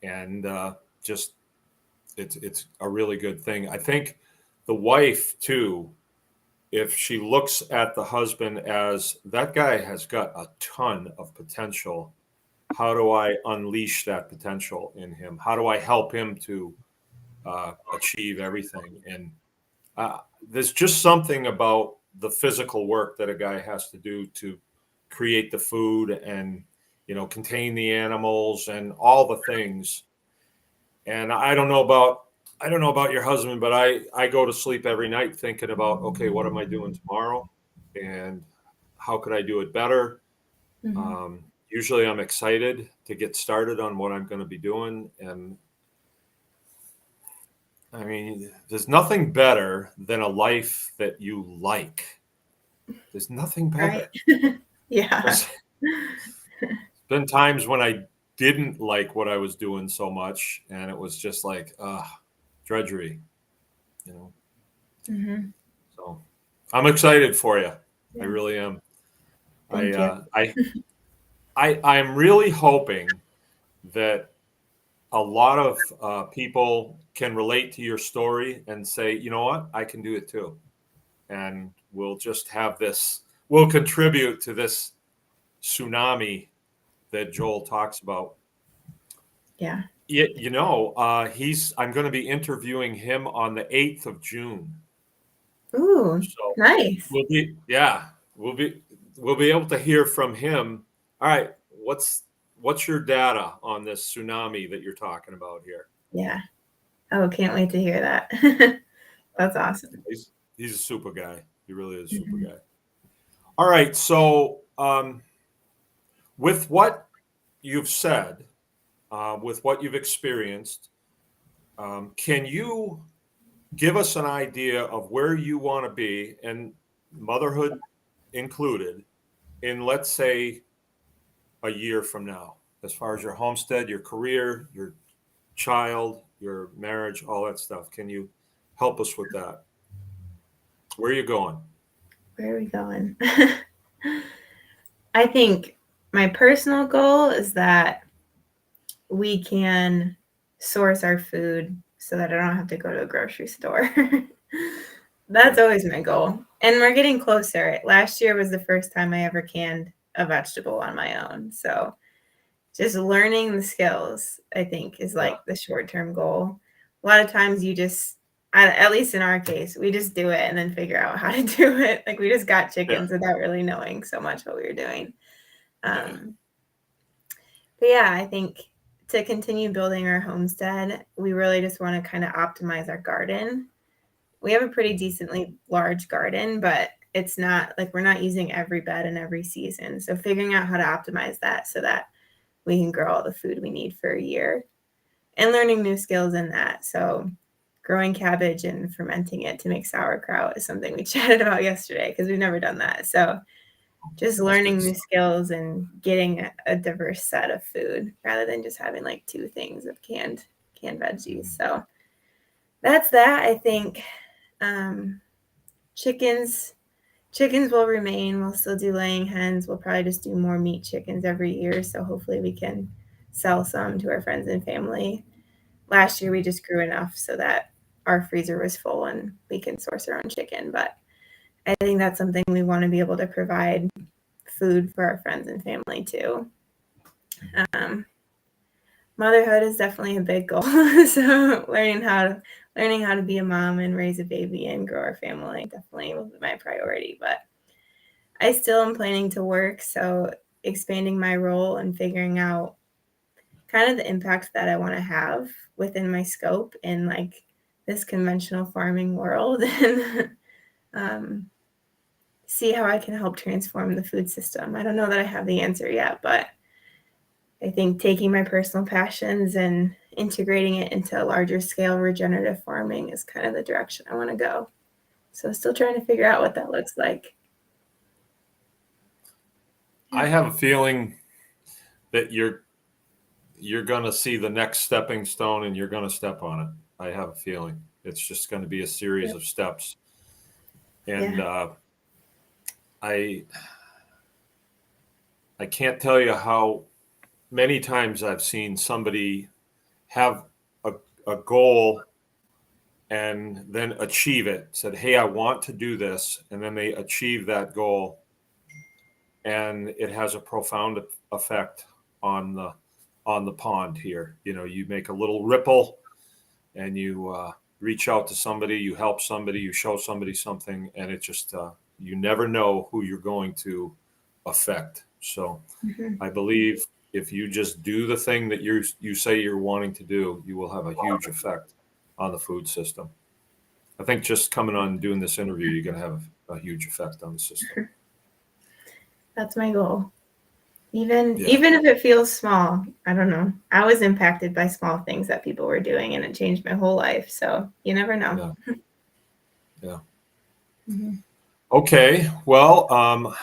and just it's a really good thing. I think the wife too, if she looks at the husband as that guy has got a ton of potential, how do I unleash that potential in him? How do I help him to achieve everything? And there's just something about the physical work that a guy has to do to create the food and, you know, contain the animals and all the things. And I don't know about your husband, but I go to sleep every night thinking about, okay, what am I doing tomorrow? And how could I do it better? Mm-hmm. Usually I'm excited to get started on what I'm going to be doing. And I mean, there's nothing better than a life that you like. There's nothing better. Right. Yeah. There's been times when I didn't like what I was doing so much, and it was just like, drudgery, you know. Mm-hmm. So I'm excited for you. I Yeah. really am. Thank you. I'm really hoping that a lot of people can relate to your story and say, you know what, I can do it too. And we'll just have this, we'll contribute to this tsunami that Joel talks about. Yeah. You know, I'm going to be interviewing him on the 8th of June. Ooh, So nice. we'll be able to hear from him. All right, what's your data on this tsunami that you're talking about here? Yeah. Oh, can't wait to hear that. That's awesome. He's a super guy. He really is a super Mm-hmm. guy. All right, so with what you've said, with what you've experienced, can you give us an idea of where you want to be, and motherhood included, in, let's say, a year from now, as far as your homestead, your career, your child, your marriage, all that stuff? Can you help us with that? Where are you going? Where are we going? I think my personal goal is that we can source our food so that I don't have to go to a grocery store. That's always my goal. And we're getting closer. Last year was the first time I ever canned a vegetable on my own. So just learning the skills, I think, is like the short-term goal. A lot of times at least in our case, we just do it and then figure out how to do it. Like we just got chickens without really knowing so much what we were doing. But yeah, I think to continue building our homestead, we really just want to kind of optimize our garden. We have a pretty decently large garden, but it's not like we're not using every bed in every season. So figuring out how to optimize that so that we can grow all the food we need for a year and learning new skills in that. So growing cabbage and fermenting it to make sauerkraut is something we chatted about yesterday because we've never done that. So just learning new skills and getting a diverse set of food rather than just having like 2 things of canned veggies. So that's that. I think chickens will remain. We'll still do laying hens. We'll probably just do more meat chickens every year. So hopefully we can sell some to our friends and family. Last year we just grew enough so that our freezer was full and we can source our own chicken. But I think that's something we want to be able to provide food for our friends and family too. Motherhood is definitely a big goal. So learning how to be a mom and raise a baby and grow our family definitely will be my priority. But I still am planning to work, so expanding my role and figuring out kind of the impact that I want to have within my scope in like this conventional farming world, and see how I can help transform the food system. I don't know that I have the answer yet, but I think taking my personal passions and integrating it into a larger scale regenerative farming is kind of the direction I want to go. So still trying to figure out what that looks like. I have a feeling that you're going to see the next stepping stone and you're going to step on it. I have a feeling it's just going to be a series of steps. And I can't tell you how many times I've seen somebody have a goal and then achieve it, said, hey, I want to do this. And then they achieve that goal. And it has a profound effect on the pond here. You know, you make a little ripple and you reach out to somebody, you help somebody, you show somebody something, and it just, you never know who you're going to affect. So I believe if you just do the thing that you say you're wanting to do, you will have a huge effect on the food system. I think just coming on and doing this interview, you're going to have a huge effect on the system. That's my goal. Even if it feels small, I don't know. I was impacted by small things that people were doing, and it changed my whole life. So you never know. Yeah. Okay. Well,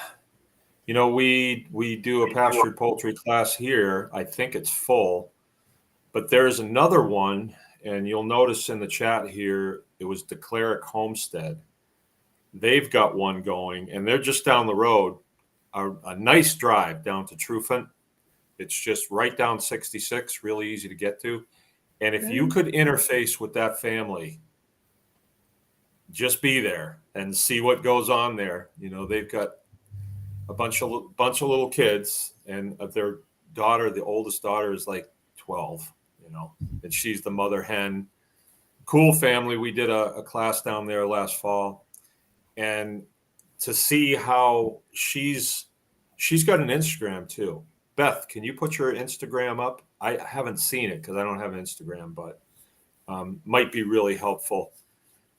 you know, we do a Pasture Poultry class here. I think it's full, but there's another one, and you'll notice in the chat here, it was Declare Homestead. They've got one going, and they're just down the road. A nice drive down to Trufant. It's just right down 66, really easy to get to. And if you could interface with that family, just be there and see what goes on there. You know, they've got a bunch of little kids, and their daughter, the oldest daughter, is like 12. You know, and she's the mother hen. Cool family. We did a class down there last fall, and to see how she's got an Instagram too. Beth, can you put your Instagram up? I haven't seen it because I don't have an Instagram, but might be really helpful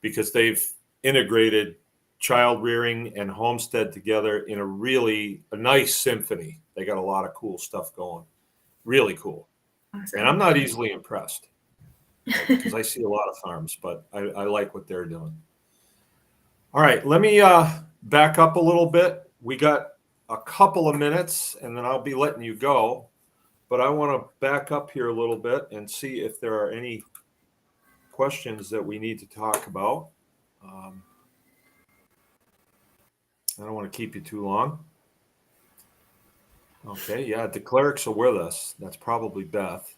because they've integrated child rearing and homestead together in a nice symphony. They got a lot of cool stuff going. Really cool. Awesome. And I'm not easily impressed because I see a lot of farms, but I like what they're doing. All right, let me back up a little bit. We got a couple of minutes, and then I'll be letting you go. But I want to back up here a little bit and see if there are any questions that we need to talk about. I don't want to keep you too long. Okay, yeah, the clerics are with us. That's probably Beth.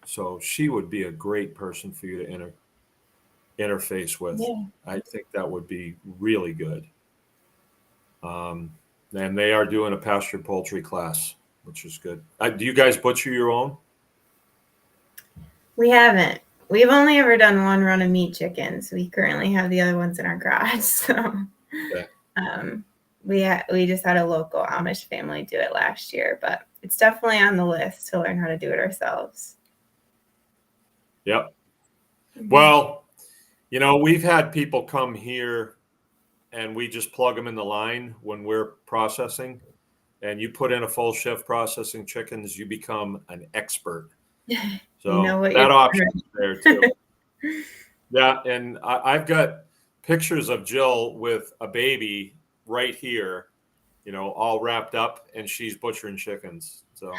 So she would be a great person for you to interface with. Yeah. I think that would be really good. And they are doing a Pasture Poultry class, which is good. Do you guys butcher your own? We haven't. We've only ever done one run of meat chickens. We currently have the other ones in our garage. So okay. We just had a local Amish family do it last year, but it's definitely on the list to learn how to do it ourselves. Yep. Well, you know, we've had people come here and we just plug them in the line when we're processing, and you put in a full shift processing chickens, you become an expert. So you know that option is there too. Yeah, and I've got pictures of Jill with a baby right here, all wrapped up, and she's butchering chickens. So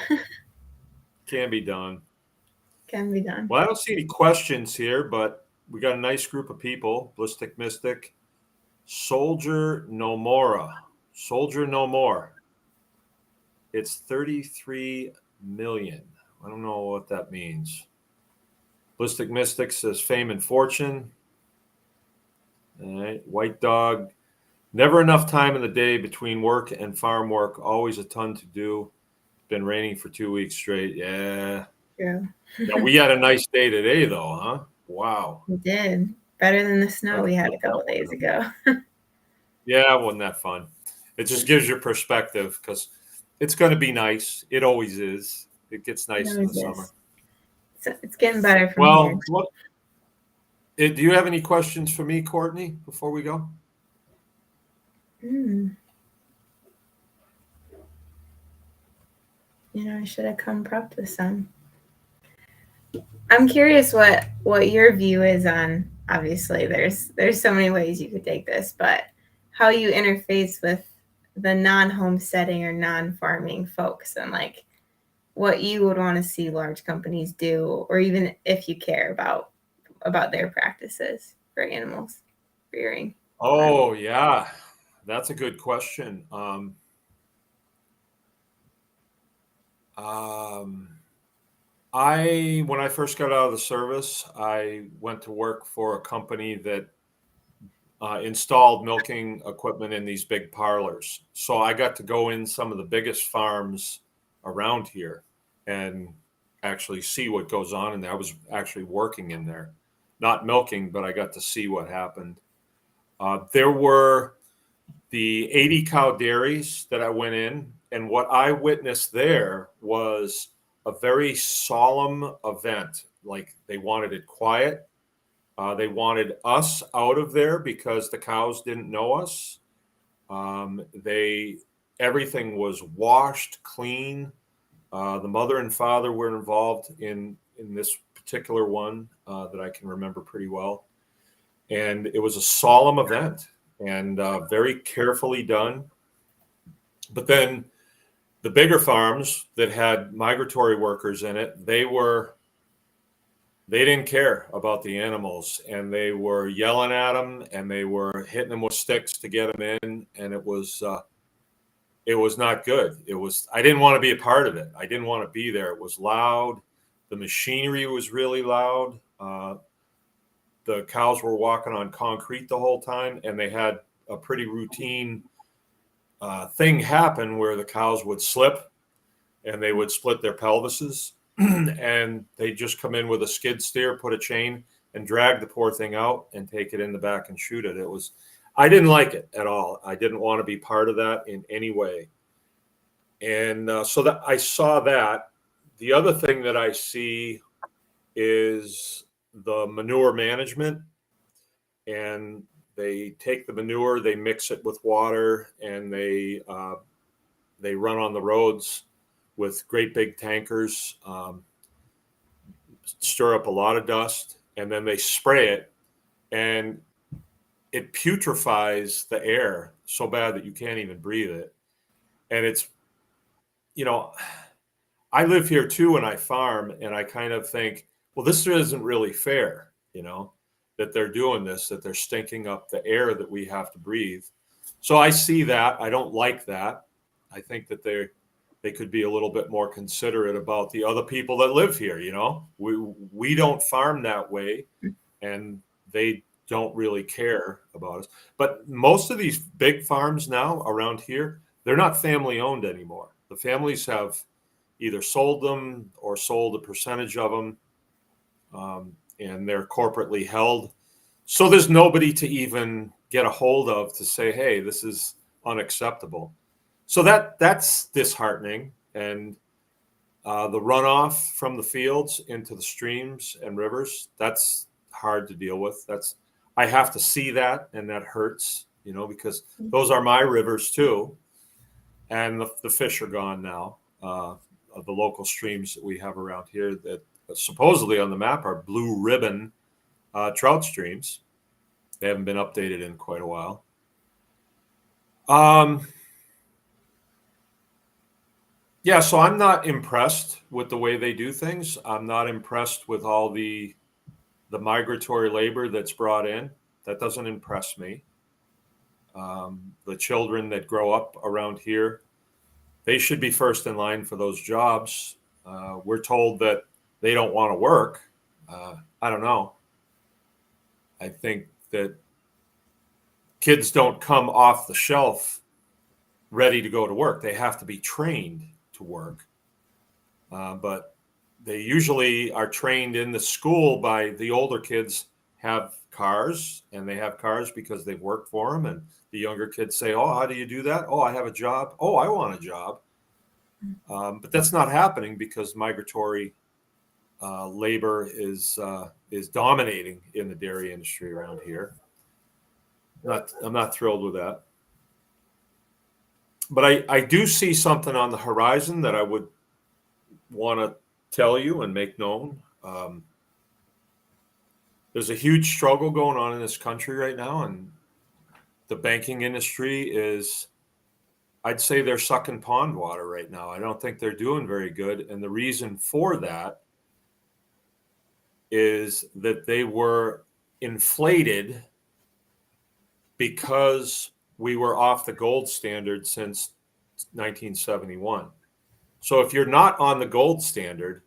can be done. Can be done. Well, I don't see any questions here, but we got a nice group of people. Ballistic Mystic, Soldier No Mora, Soldier No More. It's 33 million. I don't know what that means. Ballistic Mystic says fame and fortune. All right. White Dog. Never enough time in the day between work and farm work. Always a ton to do. Been raining for 2 weeks straight. Yeah. Yeah. Now, we had a nice day today, though, huh? Wow. We did. Better than the snow Let's we had put a that couple one days up. ago. Yeah, wasn't that fun? It just gives you perspective because it's going to be nice. It always is. It gets nice in the summer. It's getting better from here. Well, look, do you have any questions for me, Kourtney, before we go? I should have come prepped with some. I'm curious what your view is on. Obviously, there's so many ways you could take this, but how you interface with the non-homesteading or non-farming folks, and like what you would want to see large companies do, or even if you care about their practices for animals rearing. Oh, yeah, that's a good question. When I first got out of the service, I went to work for a company that installed milking equipment in these big parlors. So I got to go in some of the biggest farms around here and actually see what goes on in there. I was actually working in there, not milking, but I got to see what happened. There were the 80 cow dairies that I went in, and what I witnessed there was a very solemn event. Like, they wanted it quiet. They wanted us out of there because the cows didn't know us. Everything was washed clean. The mother and father were involved in this particular one that I can remember pretty well, and it was a solemn event and very carefully done. But then the bigger farms that had migratory workers in it, they didn't care about the animals, and they were yelling at them, and they were hitting them with sticks to get them in, and it was not good. I didn't want to be a part of it. I didn't want to be there. It was loud. The machinery was really loud. The cows were walking on concrete the whole time, and they had a pretty routine thing happen where the cows would slip and they would split their pelvises and they just come in with a skid steer, put a chain, and drag the poor thing out and take it in the back and shoot it. I didn't like it at all. I didn't want to be part of that in any way. And so that I saw that. The other thing that I see is the manure management, and they take the manure, they mix it with water, and they run on the roads with great big tankers, stir up a lot of dust, and then they spray it, and it putrefies the air so bad that you can't even breathe it. And it's, I live here too and I farm, and I kind of think, well, this isn't really fair, that they're doing this, that they're stinking up the air that we have to breathe. So I see that. I don't like that. I think that they could be a little bit more considerate about the other people that live here. We don't farm that way, and they don't really care about us. But most of these big farms now around here, they're not family owned anymore. The families have either sold them or sold a percentage of them, and they're corporately held. So there's nobody to even get a hold of to say, hey, this is unacceptable. So that's disheartening. And the runoff from the fields into the streams and rivers, that's hard to deal with. I have to see that, and that hurts, because those are my rivers too. And the fish are gone now. Of the local streams that we have around here that supposedly on the map are blue ribbon trout streams. They haven't been updated in quite a while. Yeah, so I'm not impressed with the way they do things. I'm not impressed with all the migratory labor that's brought in. That doesn't impress me. The children that grow up around here, they should be first in line for those jobs. We're told that they don't want to work. I don't know. I think that kids don't come off the shelf ready to go to work. They have to be trained to work. But they usually are trained in the school by the older kids have cars, and they have cars because they've worked for them. And the younger kids say, oh, how do you do that? Oh, I have a job. Oh, I want a job. But that's not happening because migratory labor is dominating in the dairy industry around here. I'm not thrilled with that. But I do see something on the horizon that I would want to tell you and make known. There's a huge struggle going on in this country right now, and the banking industry is, I'd say they're sucking pond water right now. I don't think they're doing very good. And the reason for that is that they were inflated because we were off the gold standard since 1971. So if you're not on the gold standard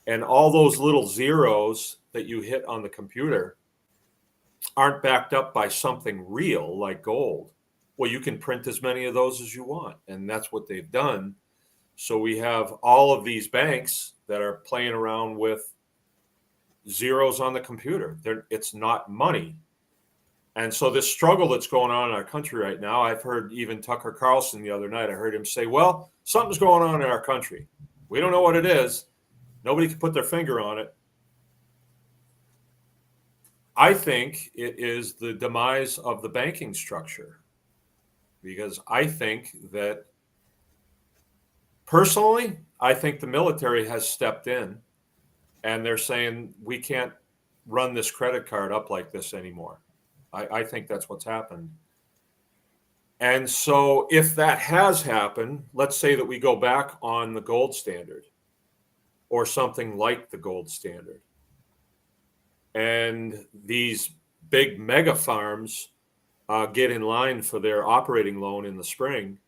and all those little zeros that you hit on the computer aren't backed up by something real like gold, well, you can print as many of those as you want. And that's what they've done. So we have all of these banks that are playing around with zeros on the computer. It's not money. And so this struggle that's going on in our country right now, I've heard even Tucker Carlson the other night, I heard him say, well, something's going on in our country. We don't know what it is. Nobody can put their finger on it. I think it is the demise of the banking structure, because I think that personally, I think the military has stepped in and they're saying we can't run this credit card up like this anymore. I think that's what's happened. And so if that has happened, let's say that we go back on the gold standard or something like the gold standard. And these big mega farms get in line for their operating loan in the spring,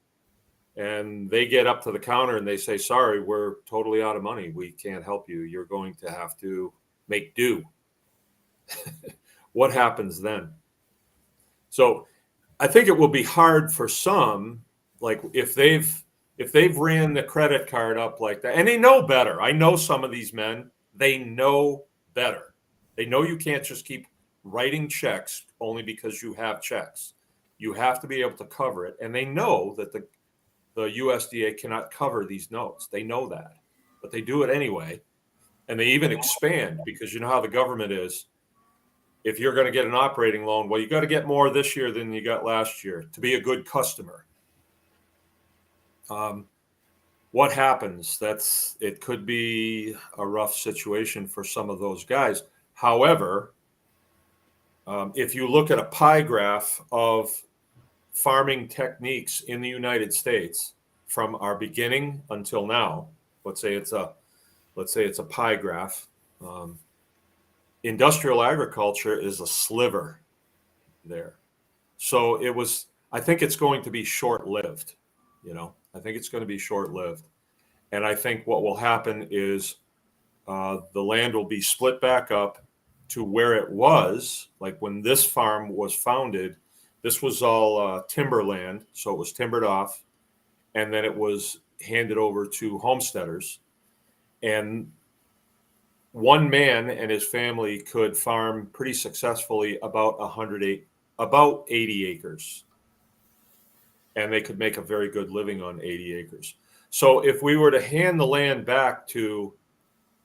and they get up to the counter and they say, sorry, we're totally out of money. We can't help you. You're going to have to make do. What happens then? So I think it will be hard for some, like if they've ran the credit card up like that, and they know better. I know some of these men, they know better. They know you can't just keep writing checks only because you have checks. You have to be able to cover it. And they know that the USDA cannot cover these notes. They know that, but they do it anyway. And they even expand, because you know how the government is. If you're going to get an operating loan, well, you got to get more this year than you got last year to be a good customer. What happens? It could be a rough situation for some of those guys. However, if you look at a pie graph of farming techniques in the United States from our beginning until now, let's say it's a pie graph. Industrial agriculture is a sliver there. So I think it's going to be short-lived. I think it's going to be short-lived. And I think what will happen is the land will be split back up to where it was. Like when this farm was founded, this was all timberland. So it was timbered off, and then it was handed over to homesteaders. And one man and his family could farm pretty successfully about 80 acres. And they could make a very good living on 80 acres. So if we were to hand the land back in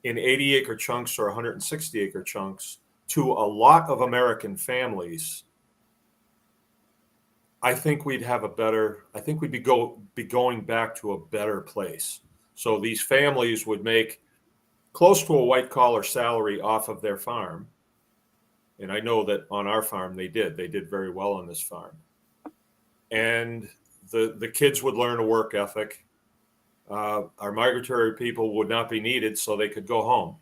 80-acre chunks or 160-acre chunks to a lot of American families, I think we'd be going back to a better place. So these families would make close to a white-collar salary off of their farm, And I know that on our farm they did very well on this farm. And the kids would learn a work ethic. Our migratory people would not be needed, so they could go home.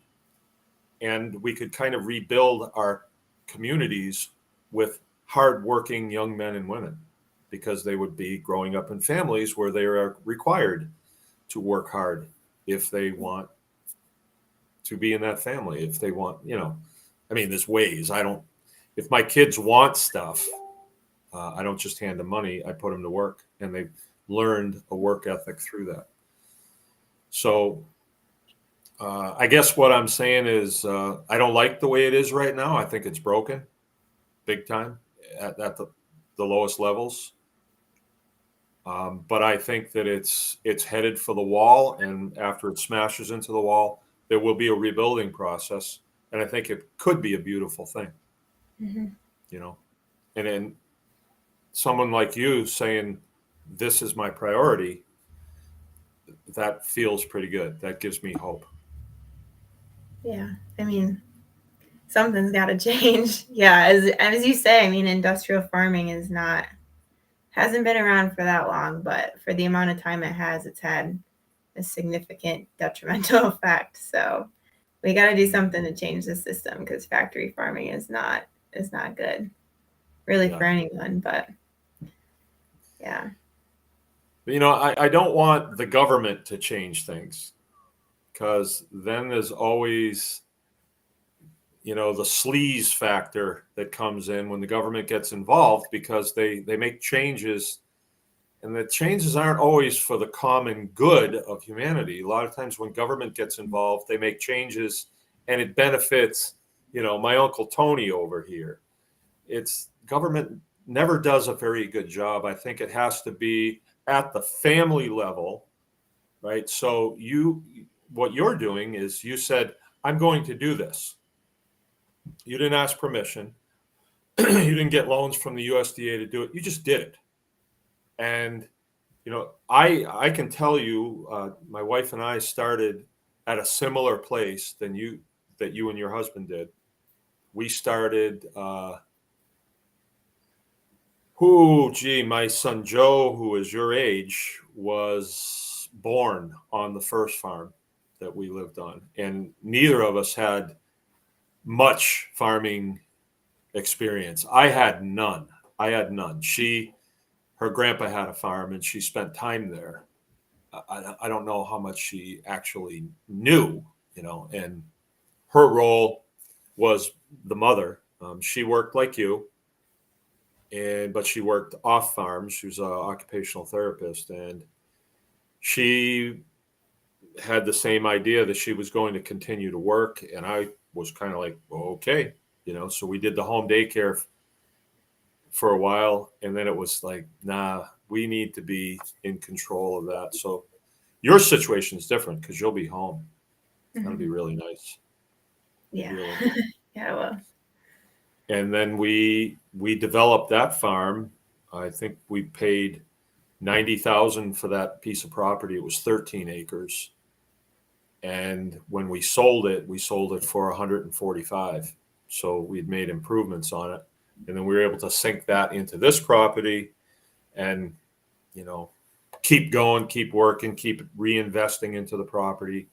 And we could kind of rebuild our communities with hardworking young men and women, because they would be growing up in families where they are required to work hard if they want to be in that family. If they want, I mean, there's ways. If my kids want stuff, I don't just hand them money. I put them to work, and they've learned a work ethic through that. So I guess what I'm saying is I don't like the way it is right now. I think it's broken big time at the lowest levels. But I think that it's headed for the wall, and after it smashes into the wall, there will be a rebuilding process, and I think it could be a beautiful thing. And then someone like you saying, this is my priority, that feels pretty good. That gives me hope. Yeah, I mean, something's got to change. Yeah, as you say, I mean, industrial farming hasn't been around for that long, but for the amount of time it has, it's had a significant detrimental effect. So we got to do something to change the system, because factory farming is not good, really, for anyone. But yeah. I don't want the government to change things, because then there's always, the sleaze factor that comes in when the government gets involved, because they make changes, and the changes aren't always for the common good of humanity. A lot of times when government gets involved, they make changes and it benefits, my Uncle Tony over here. Government never does a very good job. I think it has to be at the family level, right? So what you're doing is, you said, I'm going to do this. You didn't ask permission. You didn't get loans from the USDA to do it. You just did it. And, I can tell you, my wife and I started at a similar place that you and your husband did. We started, my son Joe, who is your age, was born on the first farm that we lived on. And neither of us had much farming experience. I had none. Her grandpa had a farm, and she spent time there. I don't know how much she actually knew, and her role was the mother. She worked like you, but she worked off farm. She was an occupational therapist, and she had the same idea that she was going to continue to work. And I was kind of like, well, okay, so we did the home daycare for a while, and then it was like, nah, we need to be in control of that. So your situation is different, because you'll be home. That'll be really nice. Yeah. Really. Yeah, well. And then we developed that farm. I think we paid $90,000 for that piece of property. It was 13 acres. And when we sold it for 145. So we'd made improvements on it. And then we were able to sink that into this property and, keep going, keep working, keep reinvesting into the property.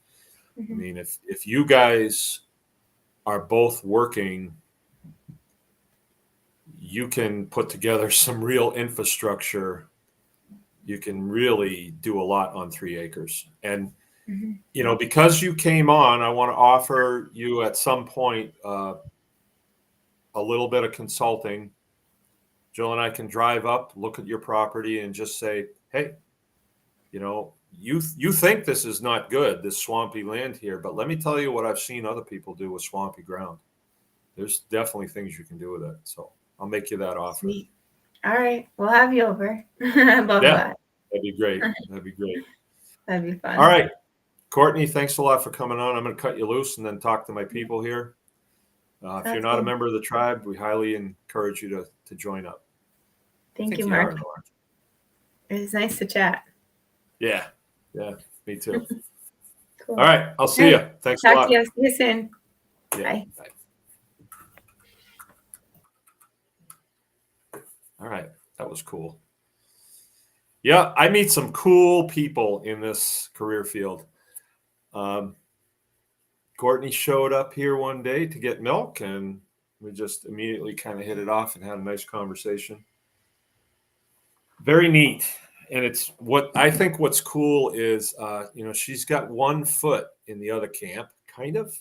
I mean, if you guys are both working, you can put together some real infrastructure. You can really do a lot on 3 acres. And, because you came on, I want to offer you at some point a little bit of consulting. Jill and I can drive up, look at your property, and just say, hey, you think this is not good, this swampy land here, but let me tell you what I've seen other people do with swampy ground. There's definitely things you can do with it. So I'll make you that offer. Sweet. All right. We'll have you over. I love that. That'd be great. That'd be great. That'd be fun. All right. Kourtney, thanks a lot for coming on. I'm going to cut you loose and then talk to my people here. If you're not a member of the tribe, we highly encourage you to join up. Thank you, Mark. It was nice to chat. Yeah, me too. Cool. All right, I'll see you. Thanks a lot. Talk to you. See you soon. Yeah. Bye. Bye. All right. That was cool. Yeah, I meet some cool people in this career field. Kourtney showed up here one day to get milk, and we just immediately kind of hit it off and had a nice conversation. Very neat. And it's what I think what's cool is, she's got one foot in the other camp, kind of,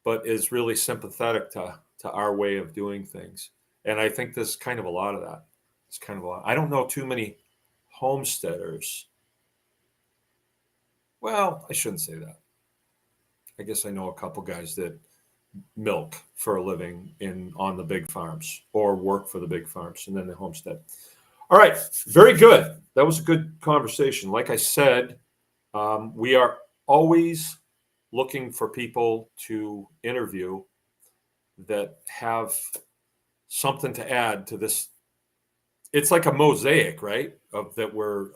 but is really sympathetic to our way of doing things. And I think there's kind of a lot of that. It's kind of a lot. I don't know too many homesteaders. Well, I shouldn't say that. I guess I know a couple guys that milk for a living on the big farms or work for the big farms and then the homestead. All right, very good. That was a good conversation. Like I said, we are always looking for people to interview that have something to add to this. It's like a mosaic, right? Of that we're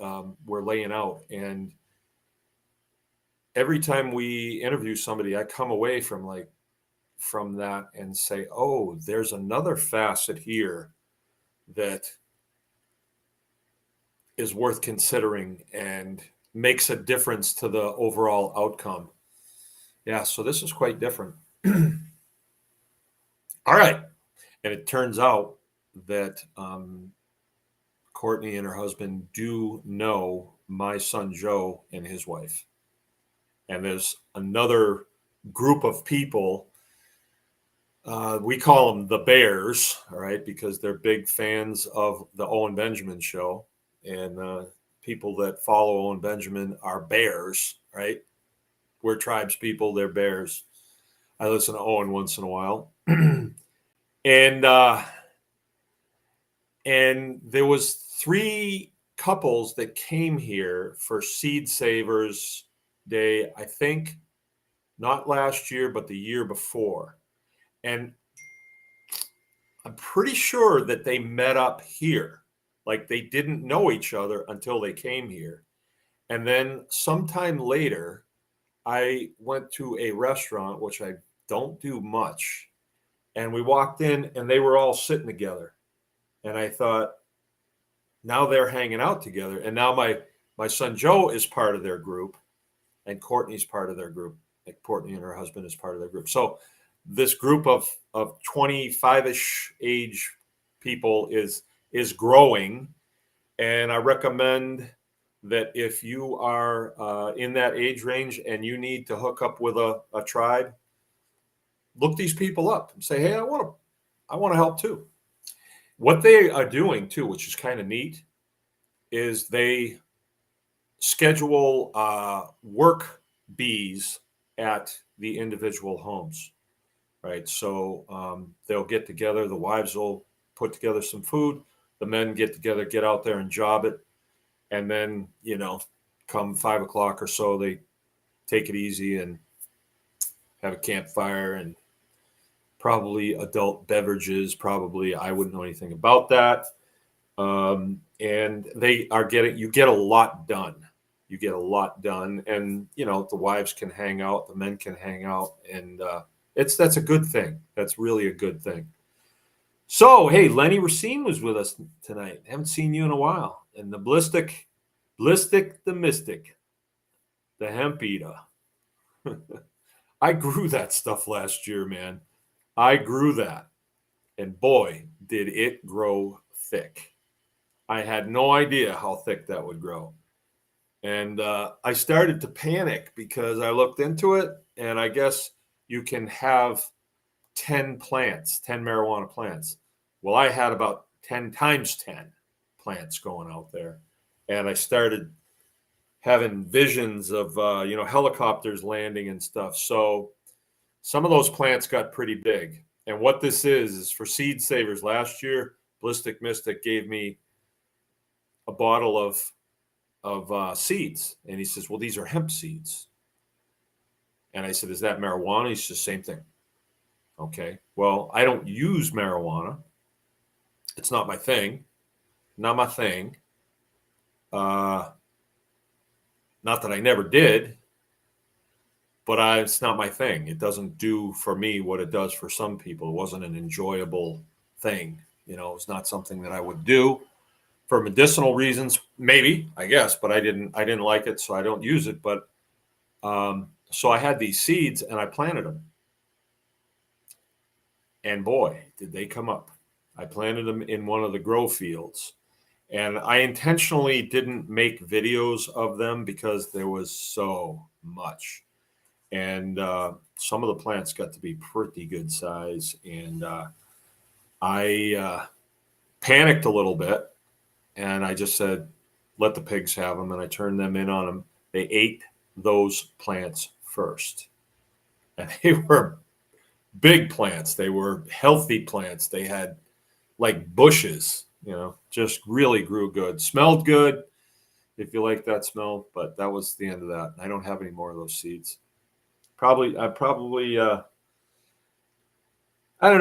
laying out, and every time we interview somebody, I come away from that and say, oh, there's another facet here that is worth considering and makes a difference to the overall outcome. Yeah, so this is quite different. All right. And it turns out that Kourtney and her husband do know my son Joe and his wife. And there's another group of people. We call them the Bears, all right, because they're big fans of the Owen Benjamin show. And people that follow Owen Benjamin are Bears, right? We're tribes people, they're Bears. I listen to Owen once in a while. And there was 3 couples that came here for Seed Savers Day, I think not last year, but the year before. And I'm pretty sure that they met up here. Like they didn't know each other until they came here. And then sometime later, I went to a restaurant, which I don't do much. And we walked in and they were all sitting together. And I thought, now they're hanging out together. And now my son Joe is part of their group and Kourtney's part of their group. Like Kourtney and her husband is part of their group. So this group of 25-ish age people is growing. And I recommend that if you are in that age range and you need to hook up with a tribe, look these people up and say, hey, I want to help too. What they are doing too, which is kind of neat, is they schedule work bees at the individual homes, right? So they'll get together, the wives will put together some food, the men get together, get out there and job it. And then, come 5 o'clock or so, they take it easy and have a campfire and probably adult beverages. Probably, I wouldn't know anything about that. And you get a lot done. You get a lot done. And, the wives can hang out, the men can hang out. And that's a good thing. That's really a good thing. So, hey, Lenny Racine was with us tonight. Haven't seen you in a while. And the Blistic the Mystic, the hemp eater. I grew that stuff last year, man. I grew that. And boy, did it grow thick. I had no idea how thick that would grow. And I started to panic because I looked into it, and I guess you can have 10 marijuana plants. Well, I had about 10 times 10 plants going out there. And I started having visions of, helicopters landing and stuff. So some of those plants got pretty big. And what this is for Seed Savers last year, Blistic Mystic gave me a bottle of seeds. And he says, well, these are hemp seeds. And I said, is that marijuana? He says, same thing. Okay. Well, I don't use marijuana. It's not my thing. Not my thing. Not that I never did, but it's not my thing. It doesn't do for me what it does for some people. It wasn't an enjoyable thing. You know, it was not something that I would do for medicinal reasons, maybe, I guess, but I didn't like it, so I don't use it. But so I had these seeds and I planted them. And boy, did they come up. I planted them in one of the grow fields. And I intentionally didn't make videos of them because there was so much. And some of the plants got to be pretty good size. And I panicked a little bit. And I just said, let the pigs have them. And I turned them in on them. They ate those plants first. And they were big plants. They were healthy plants. They had like bushes, you know, just really grew good. Smelled good, if you like that smell. But that was the end of that. I don't have any more of those seeds. I don't know.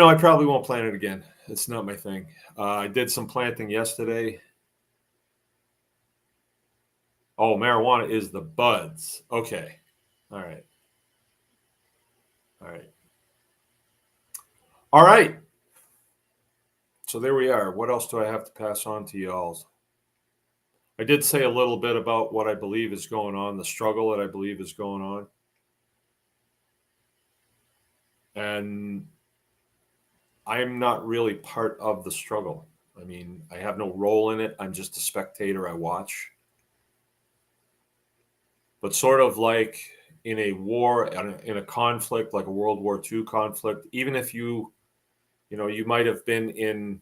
I probably won't plant it again. It's not my thing. I did some planting yesterday. Oh, marijuana is the buds. Okay. All right. All right. All right. So there we are. What else do I have to pass on to y'all? I did say a little bit about what I believe is going on, the struggle that I believe is going on. And I'm not really part of the struggle. I mean, I have no role in it. I'm just a spectator. I watch. But sort of like in a war, in a conflict, like a World War II conflict, even if you might have been in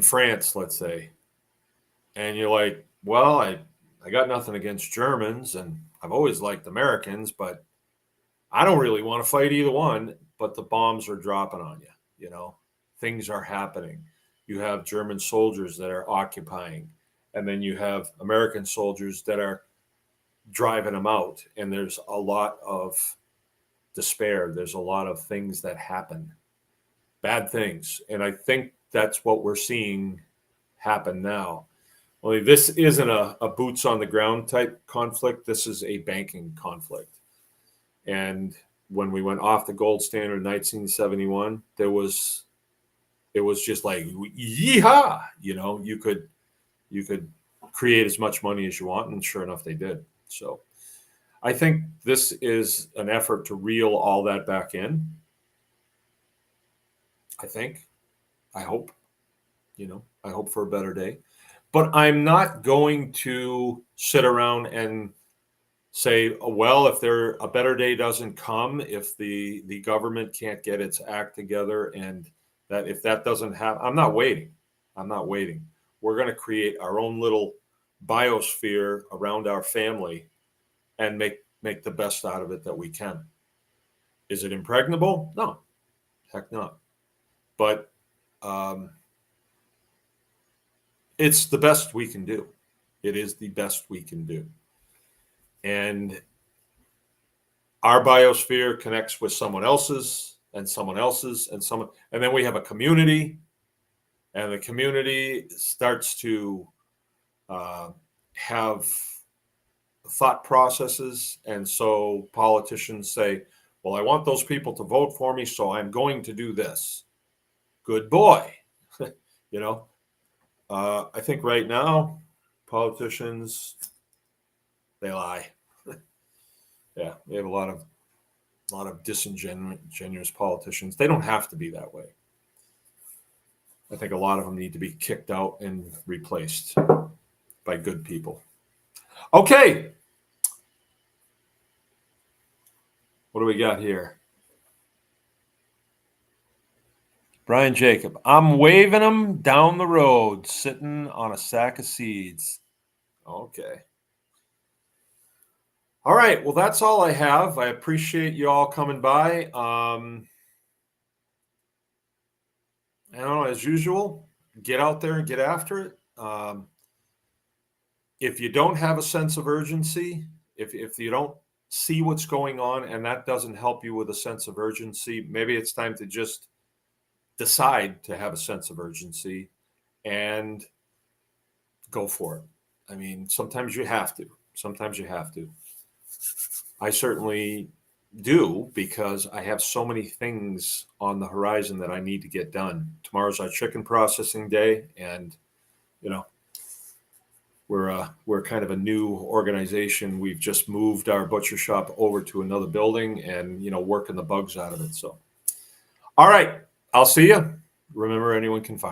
France, let's say, and you're like, well, I got nothing against Germans, and I've always liked Americans, but I don't really want to fight either one. But the bombs are dropping on you. You know, things are happening. You have German soldiers that are occupying, and then you have American soldiers that are driving them out. And there's a lot of despair. There's a lot of things that happen, bad things. And I think that's what we're seeing happen now. Only this isn't a boots on the ground type conflict. This is a banking conflict. And when we went off the gold standard in 1971, it was just like, yeehaw, you know, you could create as much money as you want. And sure enough, they did. So I think this is an effort to reel all that back in. I hope, I hope for a better day. But I'm not going to sit around and say, well, if a better day doesn't come, if the government can't get its act together, and that if that doesn't happen, I'm not waiting. We're going to create our own little biosphere around our family and make the best out of it that we can. Is it impregnable? No, heck not. But it's the best we can do. It is the best we can do. And our biosphere connects with someone else's and someone else's and someone, and then we have a community, and the community starts to have thought processes. And so politicians say, well, I want those people to vote for me, so I'm going to do this. Good boy. I think right now politicians, they lie. Yeah, we have a lot of disingenuous politicians. They don't have to be that way. I think a lot of them need to be kicked out and replaced by good people. Okay. What do we got here? Brian Jacob. I'm waving them down the road, sitting on a sack of seeds. Okay. All right. Well, that's all I have. I appreciate you all coming by. I don't know, as usual, get out there and get after it. If you don't have a sense of urgency, if you don't see what's going on and that doesn't help you with a sense of urgency, maybe it's time to just decide to have a sense of urgency and go for it. I mean, sometimes you have to. I certainly do because I have so many things on the horizon that I need to get done. Tomorrow's our chicken processing day, and you know, we're kind of a new organization. We've just moved our butcher shop over to another building, and working the bugs out of it. So, all right, I'll see you. Remember, anyone can find